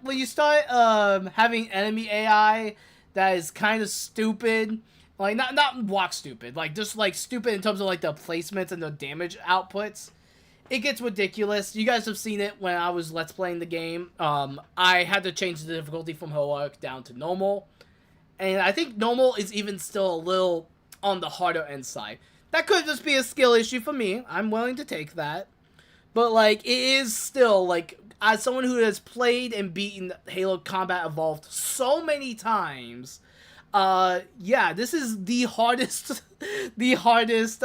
having enemy AI that is kind of stupid, like not block stupid, like just like stupid in terms of like the placements and the damage outputs, it gets ridiculous. You guys have seen it when I was let's playing the game. I had to change the difficulty from heroic down to normal, and I think normal is even still a little on the harder end side. That could just be a skill issue for me. I'm willing to take that, but like it is still like, as someone who has played and beaten Halo Combat Evolved so many times, yeah, this is the hardest,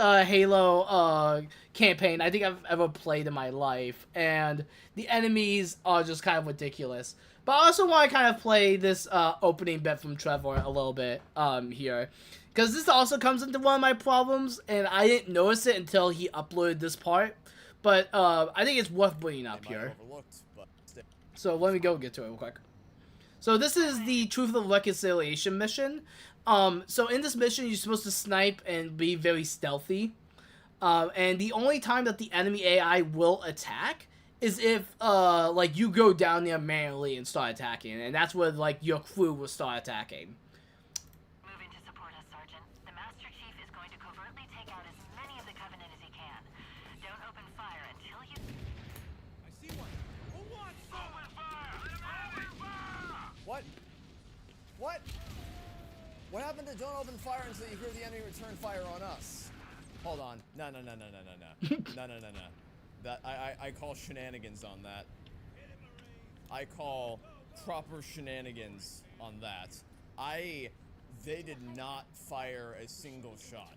Halo campaign I think I've ever played in my life, and the enemies are just kind of ridiculous. But I also want to kind of play this opening bit from Trevor a little bit here, because this also comes into one of my problems, and I didn't notice it until he uploaded this part. But I think it's worth bringing up here. So let me go get to it real quick. So this is the Truth of Reconciliation mission. So in this mission, you're supposed to snipe and be very stealthy. And the only time that the enemy AI will attack is if like you go down there manually and start attacking, and that's where like your crew will start attacking. Moving to support us, Sergeant. The Master Chief is going to covertly take out as many of the Covenant as he can. Don't open fire until you... I see one. Who wants some? Open fire! Open fire! What? What? What happened to don't open fire until you hear the enemy return fire on us? Hold on. No. No. That I call shenanigans on that. I call proper shenanigans on that. They did not fire a single shot.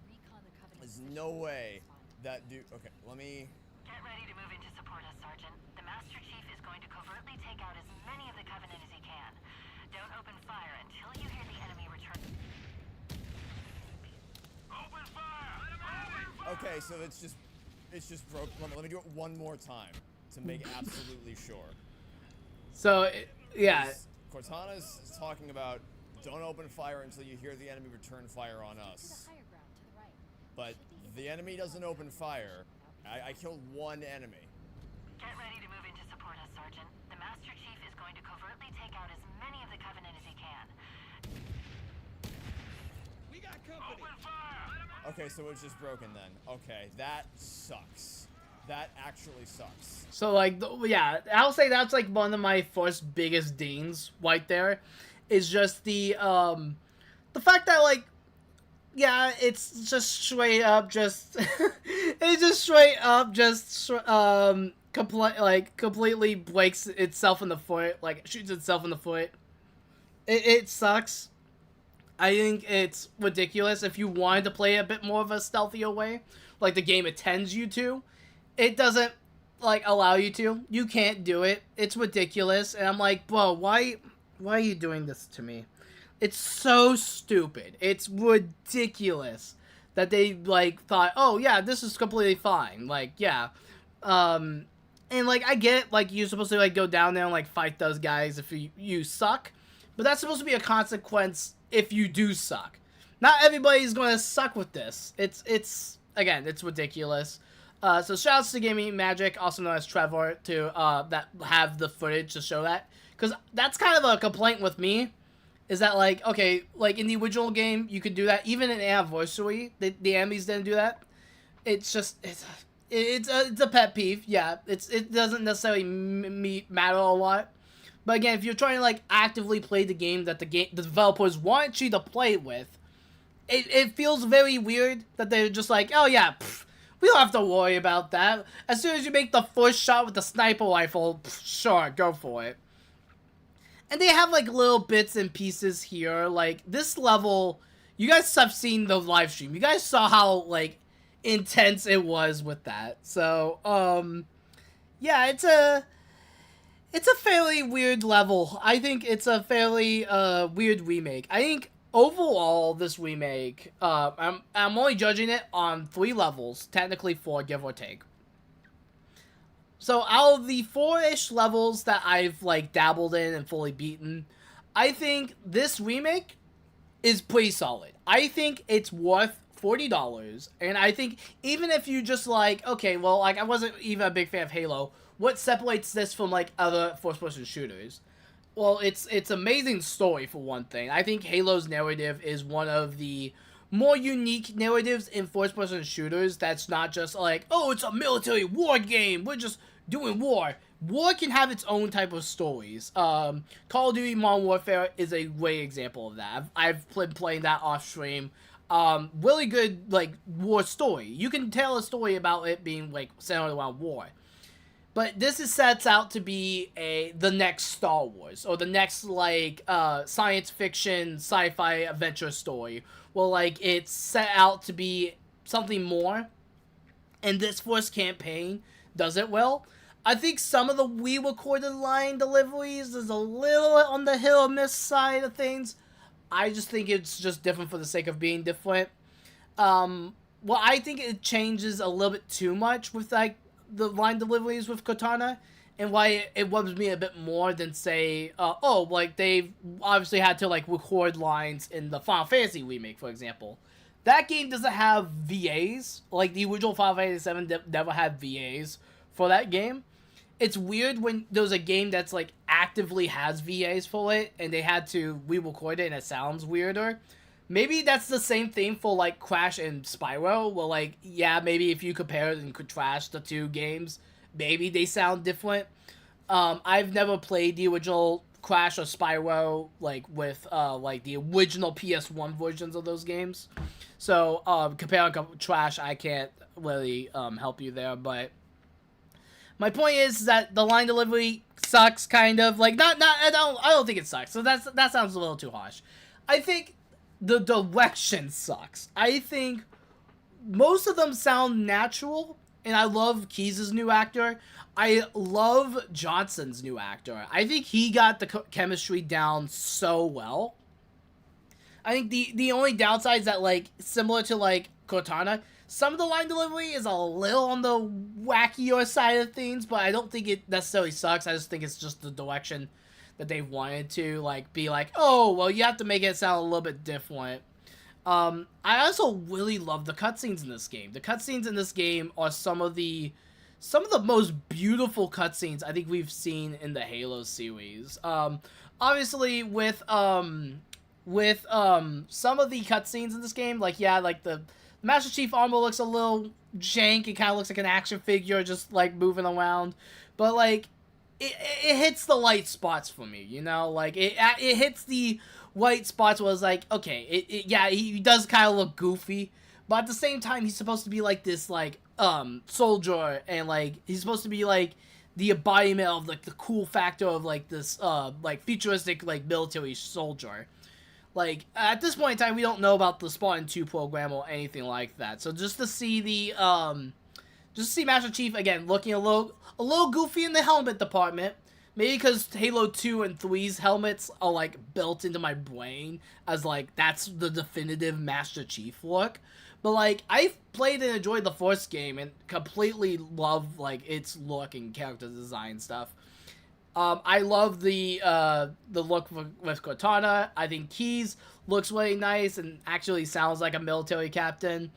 There's no way that dude. Okay, let me. Get ready to move in to support us, Sergeant. The Master Chief is going to covertly take out as many of the Covenant as he can. Don't open fire until you hear the enemy return. Open fire! Okay, so it's just broke. Let me do it one more time to make absolutely sure. So yeah, Cortana's talking about don't open fire until you hear the enemy return fire on us. But the enemy doesn't open fire. I killed one enemy. Get ready to move in to support us, Sergeant. The Master Chief is going to covertly take out as many of the Covenant as he can. We got company. Open fire! Okay, so it's just broken then. Okay, that sucks. That actually sucks. So like, yeah, I'll say that's like one of my first biggest dings right there, is just the fact that like, yeah, it's just straight up just, it's just straight up just completely breaks itself in the foot, like shoots itself in the foot. It sucks. I think it's ridiculous. If you wanted to play a bit more of a stealthier way, like the game intends you to, it doesn't like allow you to. You can't do it. It's ridiculous. And I'm like, bro, why are you doing this to me? It's so stupid. It's ridiculous that they like thought, oh yeah, this is completely fine. Like, yeah. And like, I get like you're supposed to like go down there and like fight those guys if you suck, but that's supposed to be a consequence if you do suck. Not everybody's going to suck with this. It's again, it's ridiculous. So shoutouts to Gaming Magic, also known as Trevor, to that have the footage to show that, because that's kind of a complaint with me, is that like, okay, like in the original game you could do that, even in Anniversary the enemies didn't do that. It's just it's a pet peeve. Yeah, it doesn't necessarily matter a lot. But again, if you're trying to like actively play the game that the developers want you to play with, it feels very weird that they're just like, oh yeah, we don't have to worry about that. As soon as you make the first shot with the sniper rifle, sure, go for it. And they have like little bits and pieces here, like this level. You guys have seen the live stream. You guys saw how like intense it was with that. So yeah, it's a fairly weird level. I think it's a fairly weird remake. I think overall, this remake, I'm only judging it on 3 levels, technically 4, give or take. So out of the 4-ish levels that I've like dabbled in and fully beaten, I think this remake is pretty solid. I think it's worth $40, and I think even if you just like, okay, well, like I wasn't even a big fan of Halo, what separates this from like other first-person shooters? Well, it's amazing story for one thing. I think Halo's narrative is one of the more unique narratives in first-person shooters that's not just like, oh, it's a military war game, we're just doing war. War can have its own type of stories. Call of Duty Modern Warfare is a great example of that. I've been playing that off stream. Really good, like, war story. You can tell a story about it being, like, centered around war. But this sets out to be the next Star Wars, or the next, like, science fiction, sci-fi adventure story. Well, like, it's set out to be something more. And this first campaign does it well. I think some of the re-recorded line deliveries is a little on the hit or miss side of things. I just think it's just different for the sake of being different. Well, I think it changes a little bit too much with, like, the line deliveries with Katana, and why it rubs me a bit more than, say, like, they've obviously had to, like, record lines in the Final Fantasy remake, for example. That game doesn't have VAs. Like, the original Final Fantasy VII never had VAs for that game. It's weird when there's a game that's, like, actively has VAs for it, and they had to re-record it, and it sounds weirder. Maybe that's the same thing for, like, Crash and Spyro, where, like, yeah, maybe if you compare and contrast the two games, maybe they sound different. I've never played the original Crash or Spyro, like, with, like, the original PS1 versions of those games. So, compare and contrast, I can't really, help you there, but my point is that the line delivery sucks, kind of. Like, I don't think it sucks. So that sounds a little too harsh. I think the direction sucks. I think most of them sound natural, and I love Keyes' new actor. I love Johnson's new actor. I think he got the chemistry down so well. I think the only downside is that, like, similar to, like, Cortana, some of the line delivery is a little on the wackier side of things, but I don't think it necessarily sucks. I just think it's just the direction that they wanted to, like, be like, oh, well, you have to make it sound a little bit different. I also really love the cutscenes in this game. The cutscenes in this game are some of the most beautiful cutscenes I think we've seen in the Halo series. Obviously, with some of the cutscenes in this game, like, yeah, like, the Master Chief armor looks a little jank. It kind of looks like an action figure just, like, moving around. But, like, it hits the light spots for me, you know? Like, it hits the white spots where it's like, okay, yeah, he does kind of look goofy. But at the same time, he's supposed to be, like, this, like, soldier. And, like, he's supposed to be, like, the embodiment of, like, the cool factor of, like, this, like, futuristic, like, military soldier. Like, at this point in time, we don't know about the Spartan 2 program or anything like that. So just to see the, just to see Master Chief, again, looking a little goofy in the helmet department. Maybe because Halo 2 and 3's helmets are, like, built into my brain as, like, that's the definitive Master Chief look. But, like, I've played and enjoyed the first game and completely love, like, its look and character design stuff. I love the look with Cortana. I think Keyes looks really nice and actually sounds like a military captain.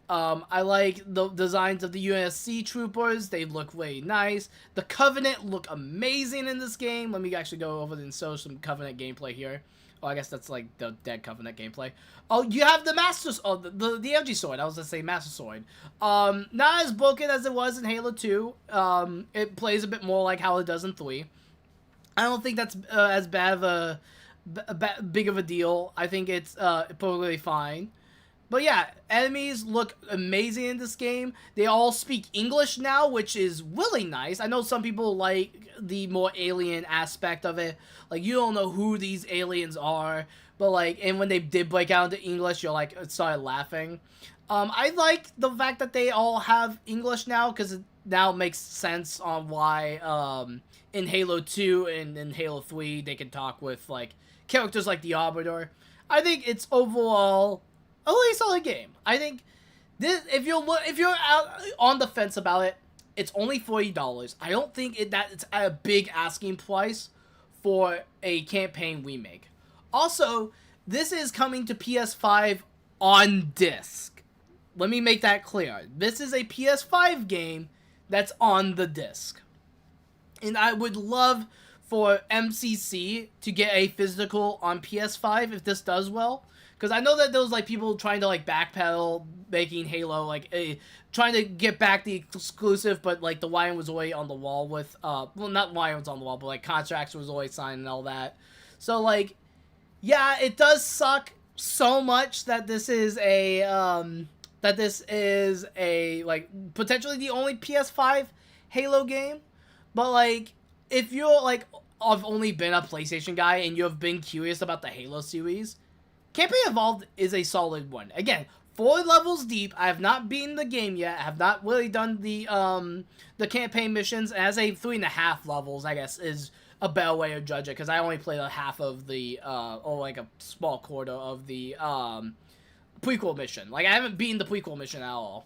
I like the designs of the UNSC troopers. They look really nice. The Covenant look amazing in this game. Let me actually go over and show some Covenant gameplay here. Oh, I guess that's like the dead Covenant gameplay. Oh, you have the Master... Oh, the energy sword. I was going to say Master Sword. Not as broken as it was in Halo 2. It plays a bit more like how it does in 3. I don't think that's as bad of big of a deal. I think it's perfectly fine. But yeah, enemies look amazing in this game. They all speak English now, which is really nice. I know some people like the more alien aspect of it. Like, you don't know who these aliens are. But, like, and when they did break out into English, you're like, started laughing. I like the fact that they all have English now, because it now makes sense on why, in Halo 2 and in Halo 3, they can talk with, like, characters like the Arbiter. I think it's overall a really solid game. I think this, if you're out on the fence about it, it's only $40. I don't think it's at a big asking price for a campaign remake. Also, this is coming to PS5 on disc. Let me make that clear. This is a PS5 game that's on the disc. And I would love for MCC to get a physical on PS5 if this does well. Because I know that there was like people trying to like backpedal making Halo like trying to get back the exclusive, but like the wine was already on the wall with well, not wine was on the wall, but like contracts was always signed and all that. So like, yeah, it does suck so much that this is a like potentially the only PS5 Halo game. But like, if you're like I've only been a PlayStation guy and you have been curious about the Halo series, Campaign Evolved is a solid one. Again, 4 levels deep. I have not beaten the game yet. I have not really done the campaign missions. As a 3.5 levels, I guess, is a better way to judge it, because I only played a half of the or like a small quarter of the prequel mission. Like, I haven't beaten the prequel mission at all.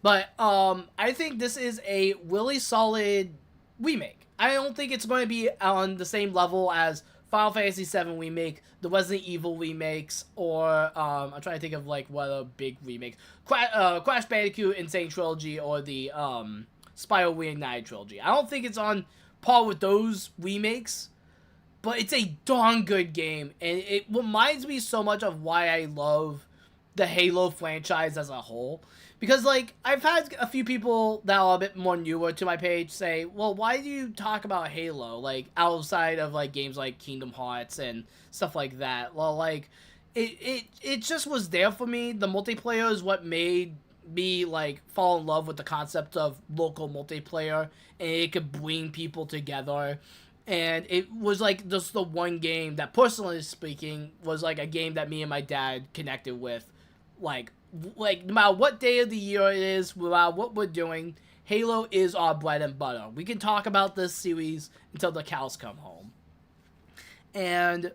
But I think this is a really solid remake. I don't think it's going to be on the same level as Final Fantasy VII Remake, the Resident Evil remakes, or I'm trying to think of like what a big remake, Crash Bandicoot Insane Trilogy, or the Spyro Reignited Trilogy. I don't think it's on par with those remakes, but it's a darn good game, and it reminds me so much of why I love the Halo franchise as a whole. Because, like, I've had a few people that are a bit more newer to my page say, well, why do you talk about Halo, like, outside of, like, games like Kingdom Hearts and stuff like that? Well, like, it just was there for me. The multiplayer is what made me, like, fall in love with the concept of local multiplayer, and it could bring people together. And it was, like, just the one game that, personally speaking, was, like, a game that me and my dad connected with, like no matter what day of the year it is, no matter what we're doing, Halo is our bread and butter. We can talk about this series until the cows come home. And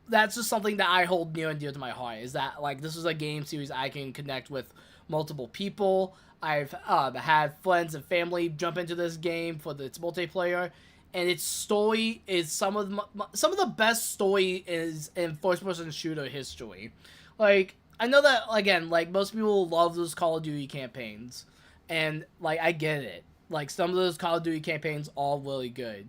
that's just something that I hold near and dear to my heart, is that, like, this is a game series I can connect with multiple people. I've had friends and family jump into this game for its multiplayer, and its story is some of the best story is in first-person shooter history. Like, I know that, again, like, most people love those Call of Duty campaigns, and, like, I get it. Like, some of those Call of Duty campaigns are really good.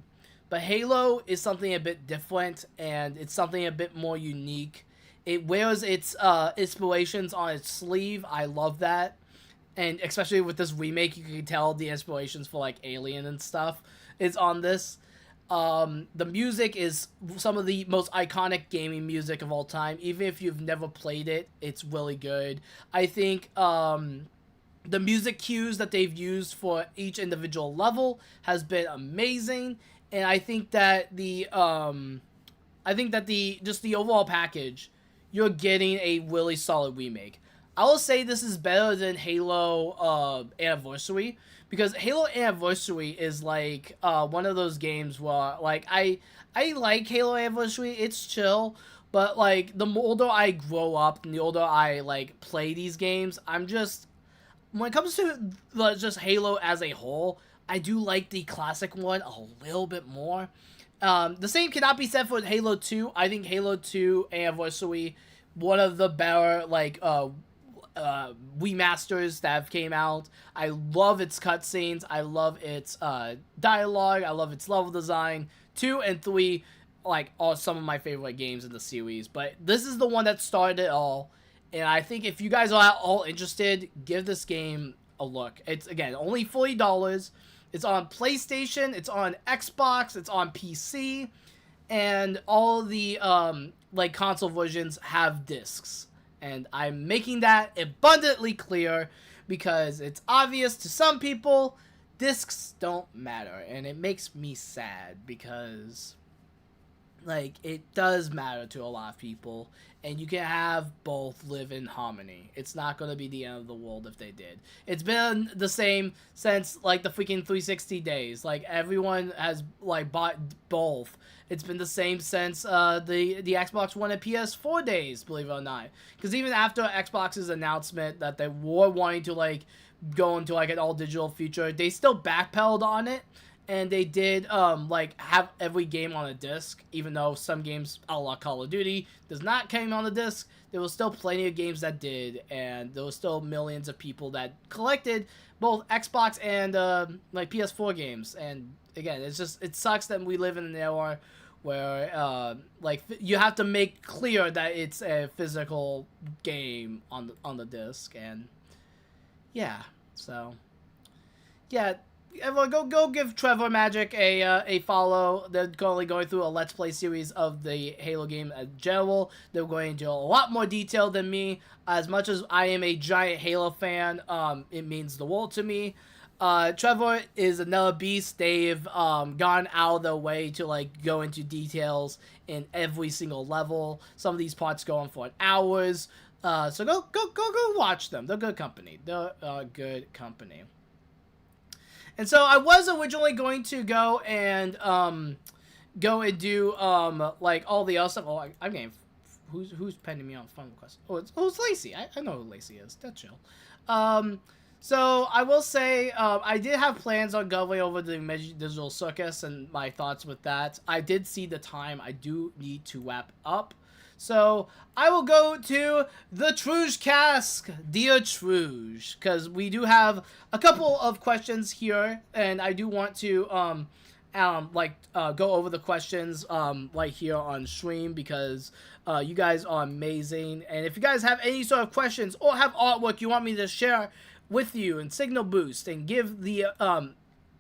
But Halo is something a bit different, and it's something a bit more unique. It wears its inspirations on its sleeve. I love that. And especially with this remake, you can tell the inspirations for, like, Alien and stuff is on this. The music is some of the most iconic gaming music of all time. Even if you've never played it, it's really good. I think the music cues that they've used for each individual level has been amazing, and I think that the just the overall package, you're getting a really solid remake. I will say this is better than Halo Anniversary, because Halo Anniversary is like one of those games where, like, I like Halo Anniversary, it's chill, but like the older I grow up and the older I like play these games, I'm just, when it comes to just Halo as a whole, I do like the classic one a little bit more. The same cannot be said for Halo 2. I think Halo 2 Anniversary, one of the better like remasters that have came out. I love its cutscenes. I love its dialogue. I love its level design. 2 and 3 like are some of my favorite games in the series. But this is the one that started it all. And I think if you guys are at all interested, give this game a look. It's, again, only $40. It's on PlayStation. It's on Xbox. It's on PC. And all the like console versions have discs. And I'm making that abundantly clear because it's obvious to some people discs don't matter. And it makes me sad because Like, it does matter to a lot of people, and you can have both live in harmony. It's not going to be the end of the world if they did. It's been the same since, like, the freaking 360 days. Like, everyone has, like, bought both. It's been the same since the Xbox One and PS4 days, believe it or not. Because even after Xbox's announcement that they were wanting to, like, go into, like, an all-digital future, they still backpedaled on it. And they did, like, have every game on a disc, even though some games, a la Call of Duty, does not come on the disc. There was still plenty of games that did, and there was still millions of people that collected both Xbox and, like, PS4 games. And, again, it's just, it sucks that we live in an era where, like, you have to make clear that it's a physical game on the disc, and, yeah, so, yeah. Everyone, go give Trevor Magic a follow. They're currently going through a Let's Play series of the Halo game in general. They're going into a lot more detail than me. As much as I am a giant Halo fan, it means the world to me. Trevor is another beast. They've gone out of their way to, like, go into details in every single level. Some of these parts go on for hours. So go watch them. They're good company. They're good company. And so I was originally going to go and do like all the other stuff. Oh, I'm getting who's pending me on phone request? Oh, it's Lacey. I know who Lacey is. That's chill. So I will say I did have plans on going over the digital circus and my thoughts with that. I did see the time. I do need to wrap up. So I will go to the Trouge Cast, dear Trouge, because we do have a couple of questions here, and I do want to go over the questions right here on stream, because you guys are amazing. And if you guys have any sort of questions or have artwork you want me to share with you and signal boost and give the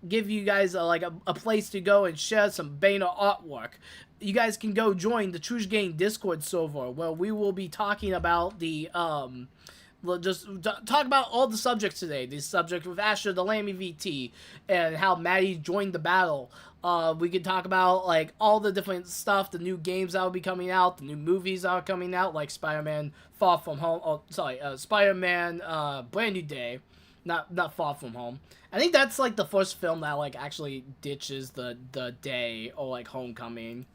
give you guys a place to go and share some banner artwork, you guys can go join the Trouge Game Discord server, where we will be talking about the just talk about all the subjects today. The subject with Asher the Lammy VT and how Maddie joined the battle. We can talk about, like, all the different stuff, the new games that will be coming out, the new movies that are coming out, like Spider-Man Far From Home. Oh, sorry, Spider-Man Brand New Day, not Far From Home. I think that's, like, the first film that, like, actually ditches the day, or, like, Homecoming.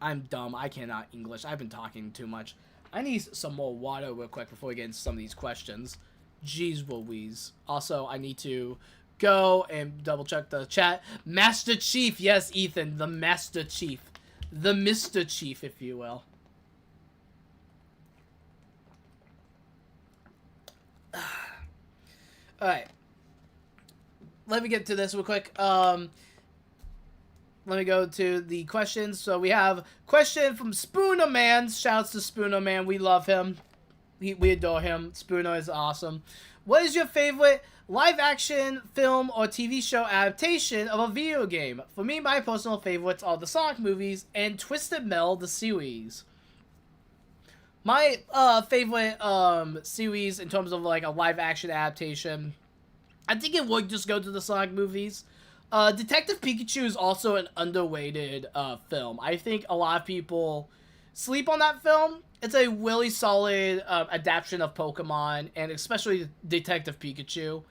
I'm dumb. I cannot English. I've been talking too much. I need some more water real quick before we get into some of these questions. Jeez Louise. Also, I need to go and double check the chat. Master Chief. Yes, Ethan. The Master Chief. The Mr. Chief, if you will. Alright. Let me get to this real quick. Let me go to the questions. So we have question from Spooner Man. Shouts to Spooner Man. We love him. We adore him. Spooner is awesome. What is your favorite live action film or TV show adaptation of a video game? For me, my personal favorites are the Sonic movies and Twisted Metal the series. My favorite series in terms of, like, a live action adaptation, I think it would just go to the Sonic movies. Detective Pikachu is also an underrated film. I think a lot of people sleep on that film. It's a really solid adaptation of Pokemon, and especially Detective Pikachu.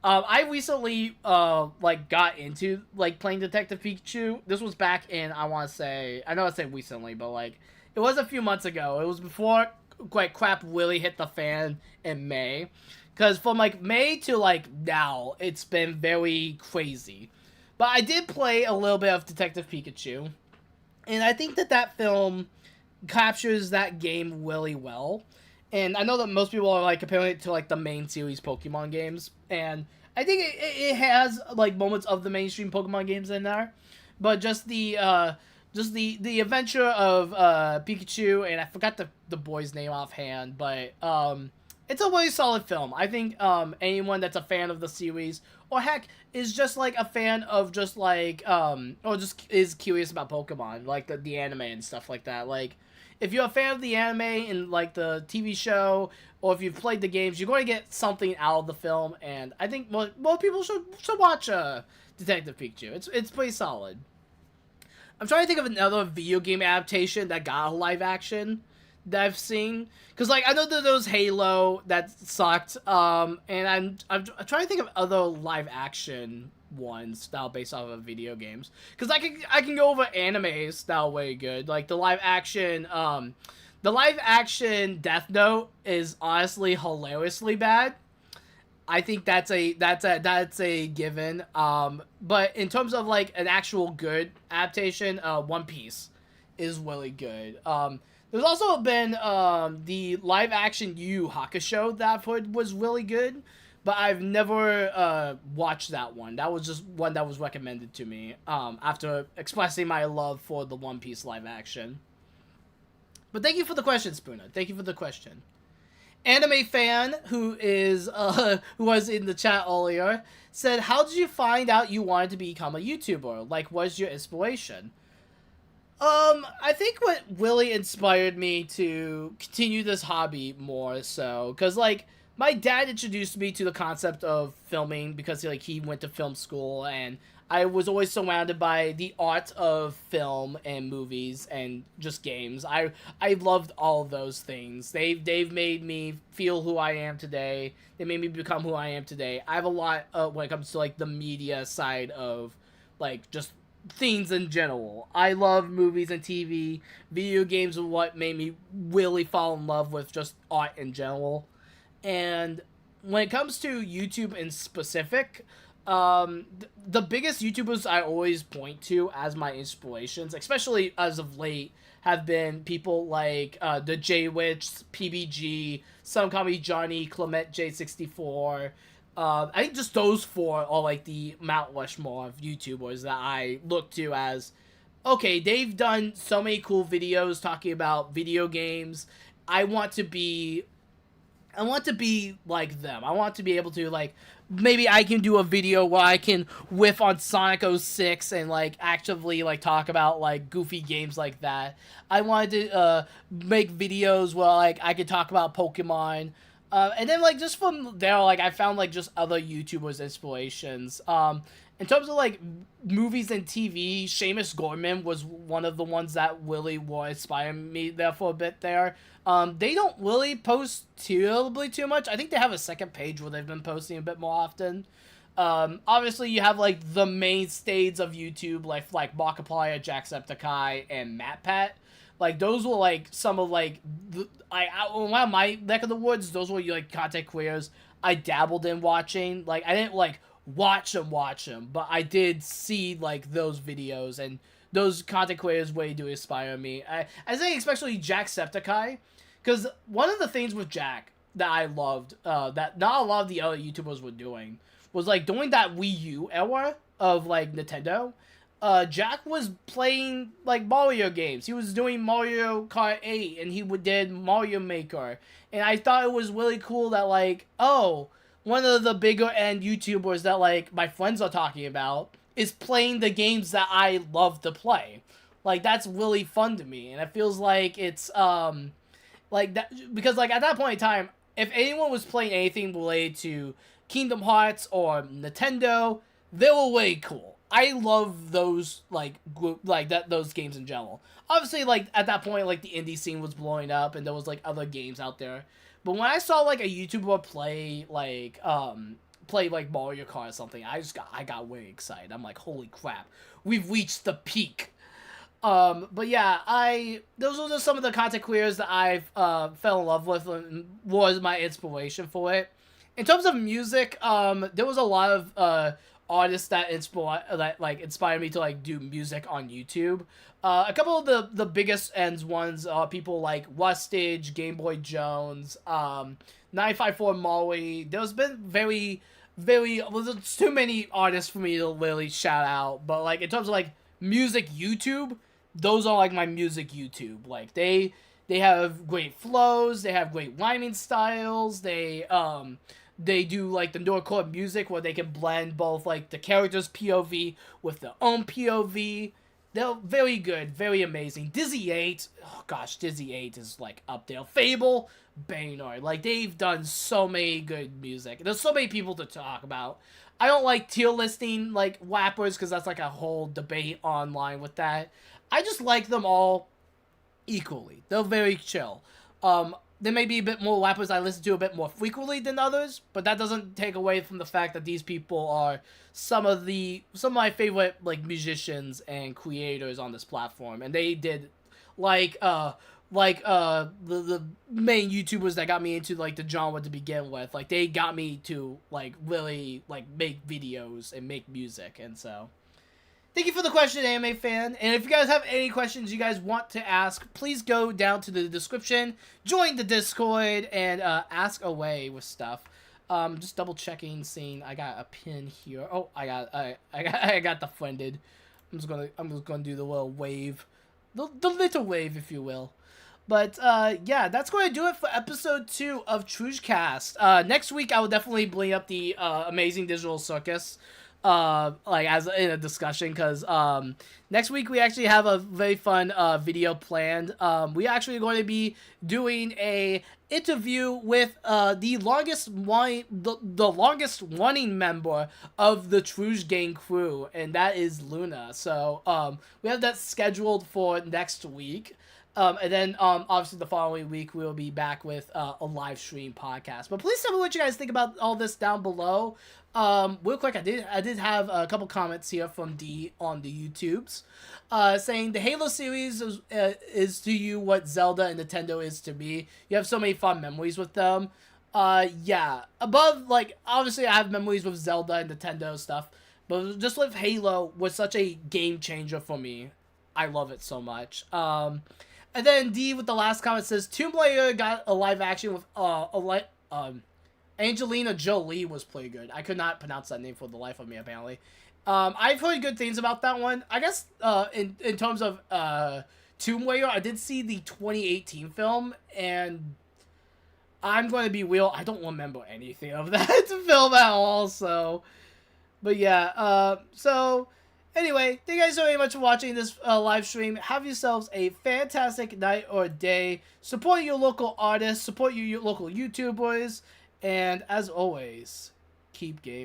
I recently got into, like, playing Detective Pikachu. This was back in, I want to say, I know I said recently, but, like, it was a few months ago. It was before, like, crap really hit the fan in May. Because from, like, May to, like, now, it's been very crazy. But I did play a little bit of Detective Pikachu, and I think that film captures that game really well. And I know that most people are, like, comparing it to, like, the main series Pokemon games, and I think it has, like, moments of the mainstream Pokemon games in there, but just the adventure of Pikachu, and I forgot the boy's name offhand, but it's a really solid film. I think anyone that's a fan of the series, or heck, is just, like, a fan of just, like, or just is curious about Pokemon, like the anime and stuff like that. Like, if you're a fan of the anime and, like, the TV show, or if you've played the games, you're going to get something out of the film, and I think most people should watch Detective Pikachu. It's pretty solid. I'm trying to think of another video game adaptation that got a live action that I've seen. Because, like, I know that there was Halo that sucked, and I'm trying to think of other live action ones that are based off of video games. Because I can go over animes that are way good. Like, the live action Death Note is honestly hilariously bad. I think that's a given. But in terms of like an actual good adaptation, One Piece is really good. There's also been the live action Yu Yu Hakusho that I've heard was really good, but I've never watched that one. That was just one that was recommended to me after expressing my love for the One Piece live action. But thank you for the question, Spooner. Thank you for the question. Anime fan who was in the chat earlier said, "How did you find out you wanted to become a YouTuber? Like, what was your inspiration?" I think what really inspired me to continue this hobby more so, because like my dad introduced me to the concept of filming because like he went to film school, and I was always surrounded by the art of film and movies and just games. I loved all of those things. They've made me feel who I am today. They made me become who I am today. I have a lot when it comes to like the media side of like just things in general. I love movies and TV. Video games are what made me really fall in love with just art in general. And when it comes to YouTube in specific, the biggest YouTubers I always point to as my inspirations, especially as of late, have been people like the J-Witch, PBG, Some Call Me Johnny, Clement J64. I think just those four are like the Mount Rushmore of YouTubers that I look to as, okay, they've done so many cool videos talking about video games. I want to be like them. I want to be able to, like, maybe I can do a video where I can whiff on Sonic 06 and, like, actively, like, talk about, like, goofy games like that. I wanted to make videos where, like, I could talk about Pokemon. And then, like, just from there, like, I found, like, just other YouTubers' inspirations. In terms of, like, movies and TV, Seamus Gorman was one of the ones that really were inspiring me there for a bit there. They don't really post terribly too much. I think they have a second page where they've been posting a bit more often. Obviously, you have, like, the mainstays of YouTube, like Markiplier, Jacksepticeye, and MatPat. Like, those were, like, some of, like, around my neck of the woods, those were, like, content creators I dabbled in watching. Like, I didn't, like, watch them, but I did see, like, those videos, and those content creators really do inspire me. I think especially Jacksepticeye, because one of the things with Jack that I loved, that not a lot of the other YouTubers were doing, was, like, during that Wii U era of, like, Nintendo, Jack was playing, like, Mario games. He was doing Mario Kart 8, and he did Mario Maker, and I thought it was really cool that, like, oh, one of the bigger end YouTubers that, like, my friends are talking about is playing the games that I love to play. Like, that's really fun to me, and it feels like it's, like, that, because, like, at that point in time, if anyone was playing anything related to Kingdom Hearts or Nintendo, they were way cool. I love those, like, those games in general. Obviously, like, at that point, like, the indie scene was blowing up, and there was, like, other games out there. But when I saw, like, a YouTuber play like Mario Kart or something, I got way excited. I'm like, holy crap, we've reached the peak. But yeah, those are just some of the content creators that I've fell in love with and was my inspiration for it. In terms of music, there was a lot of artists that inspired me to, like, do music on YouTube. A couple of the biggest ones are people like Rustage, Game Boy Jones, 954 Molly. There's been there's too many artists for me to really shout out, but, like, in terms of, like, music YouTube, those are, like, my music YouTube. Like, they have great flows, they have great rhyming styles, they do, like, the Nordcore music where they can blend both, like, the character's POV with their own POV. They're very good, very amazing. Dizzy 8, oh gosh, Dizzy 8 is, like, up there. Fable, banger. Like, they've done so many good music. There's so many people to talk about. I don't like tier listing, like, rappers, because that's, like, a whole debate online with that. I just like them all equally. They're very chill. There may be a bit more rappers I listen to a bit more frequently than others, but that doesn't take away from the fact that these people are some of my favorite, like, musicians and creators on this platform, and they did, the main YouTubers that got me into, like, the genre to begin with. Like, they got me to, like, really, like, make videos and make music, and so thank you for the question, anime fan. And if you guys have any questions you guys want to ask, please go down to the description, join the Discord, and ask away with stuff. Just double checking, seeing I got a pin here. Oh, I got the friended. I'm just gonna do the little wave, the little wave, if you will. But yeah, that's going to do it for episode 2 of Trouge Cast. Next week I will definitely bring up the Amazing Digital Circus. Like, as in a discussion, because next week we actually have a very fun video planned. We actually going to be doing a interview with the longest running member of the Trouge Gang crew, and that is Luna. So we have that scheduled for next week. And then, obviously the following week, we'll be back with a live stream podcast. But please tell me what you guys think about all this down below. Real quick, I did have a couple comments here from D on the YouTubes, saying the Halo series is to you what Zelda and Nintendo is to me. You have so many fun memories with them. Yeah. Above, like, obviously I have memories with Zelda and Nintendo stuff, but just with Halo was such a game changer for me. I love it so much. And then D with the last comment says, Tomb Raider got a live action with, Angelina Jolie was pretty good. I could not pronounce that name for the life of me, apparently. I've heard good things about that one. I guess, in terms of, Tomb Raider, I did see the 2018 film, and I'm going to be real, I don't remember anything of that film at all, so. But yeah, so anyway, thank you guys so very much for watching this live stream. Have yourselves a fantastic night or day. Support your local artists, support your local YouTubers, and as always, keep gaming.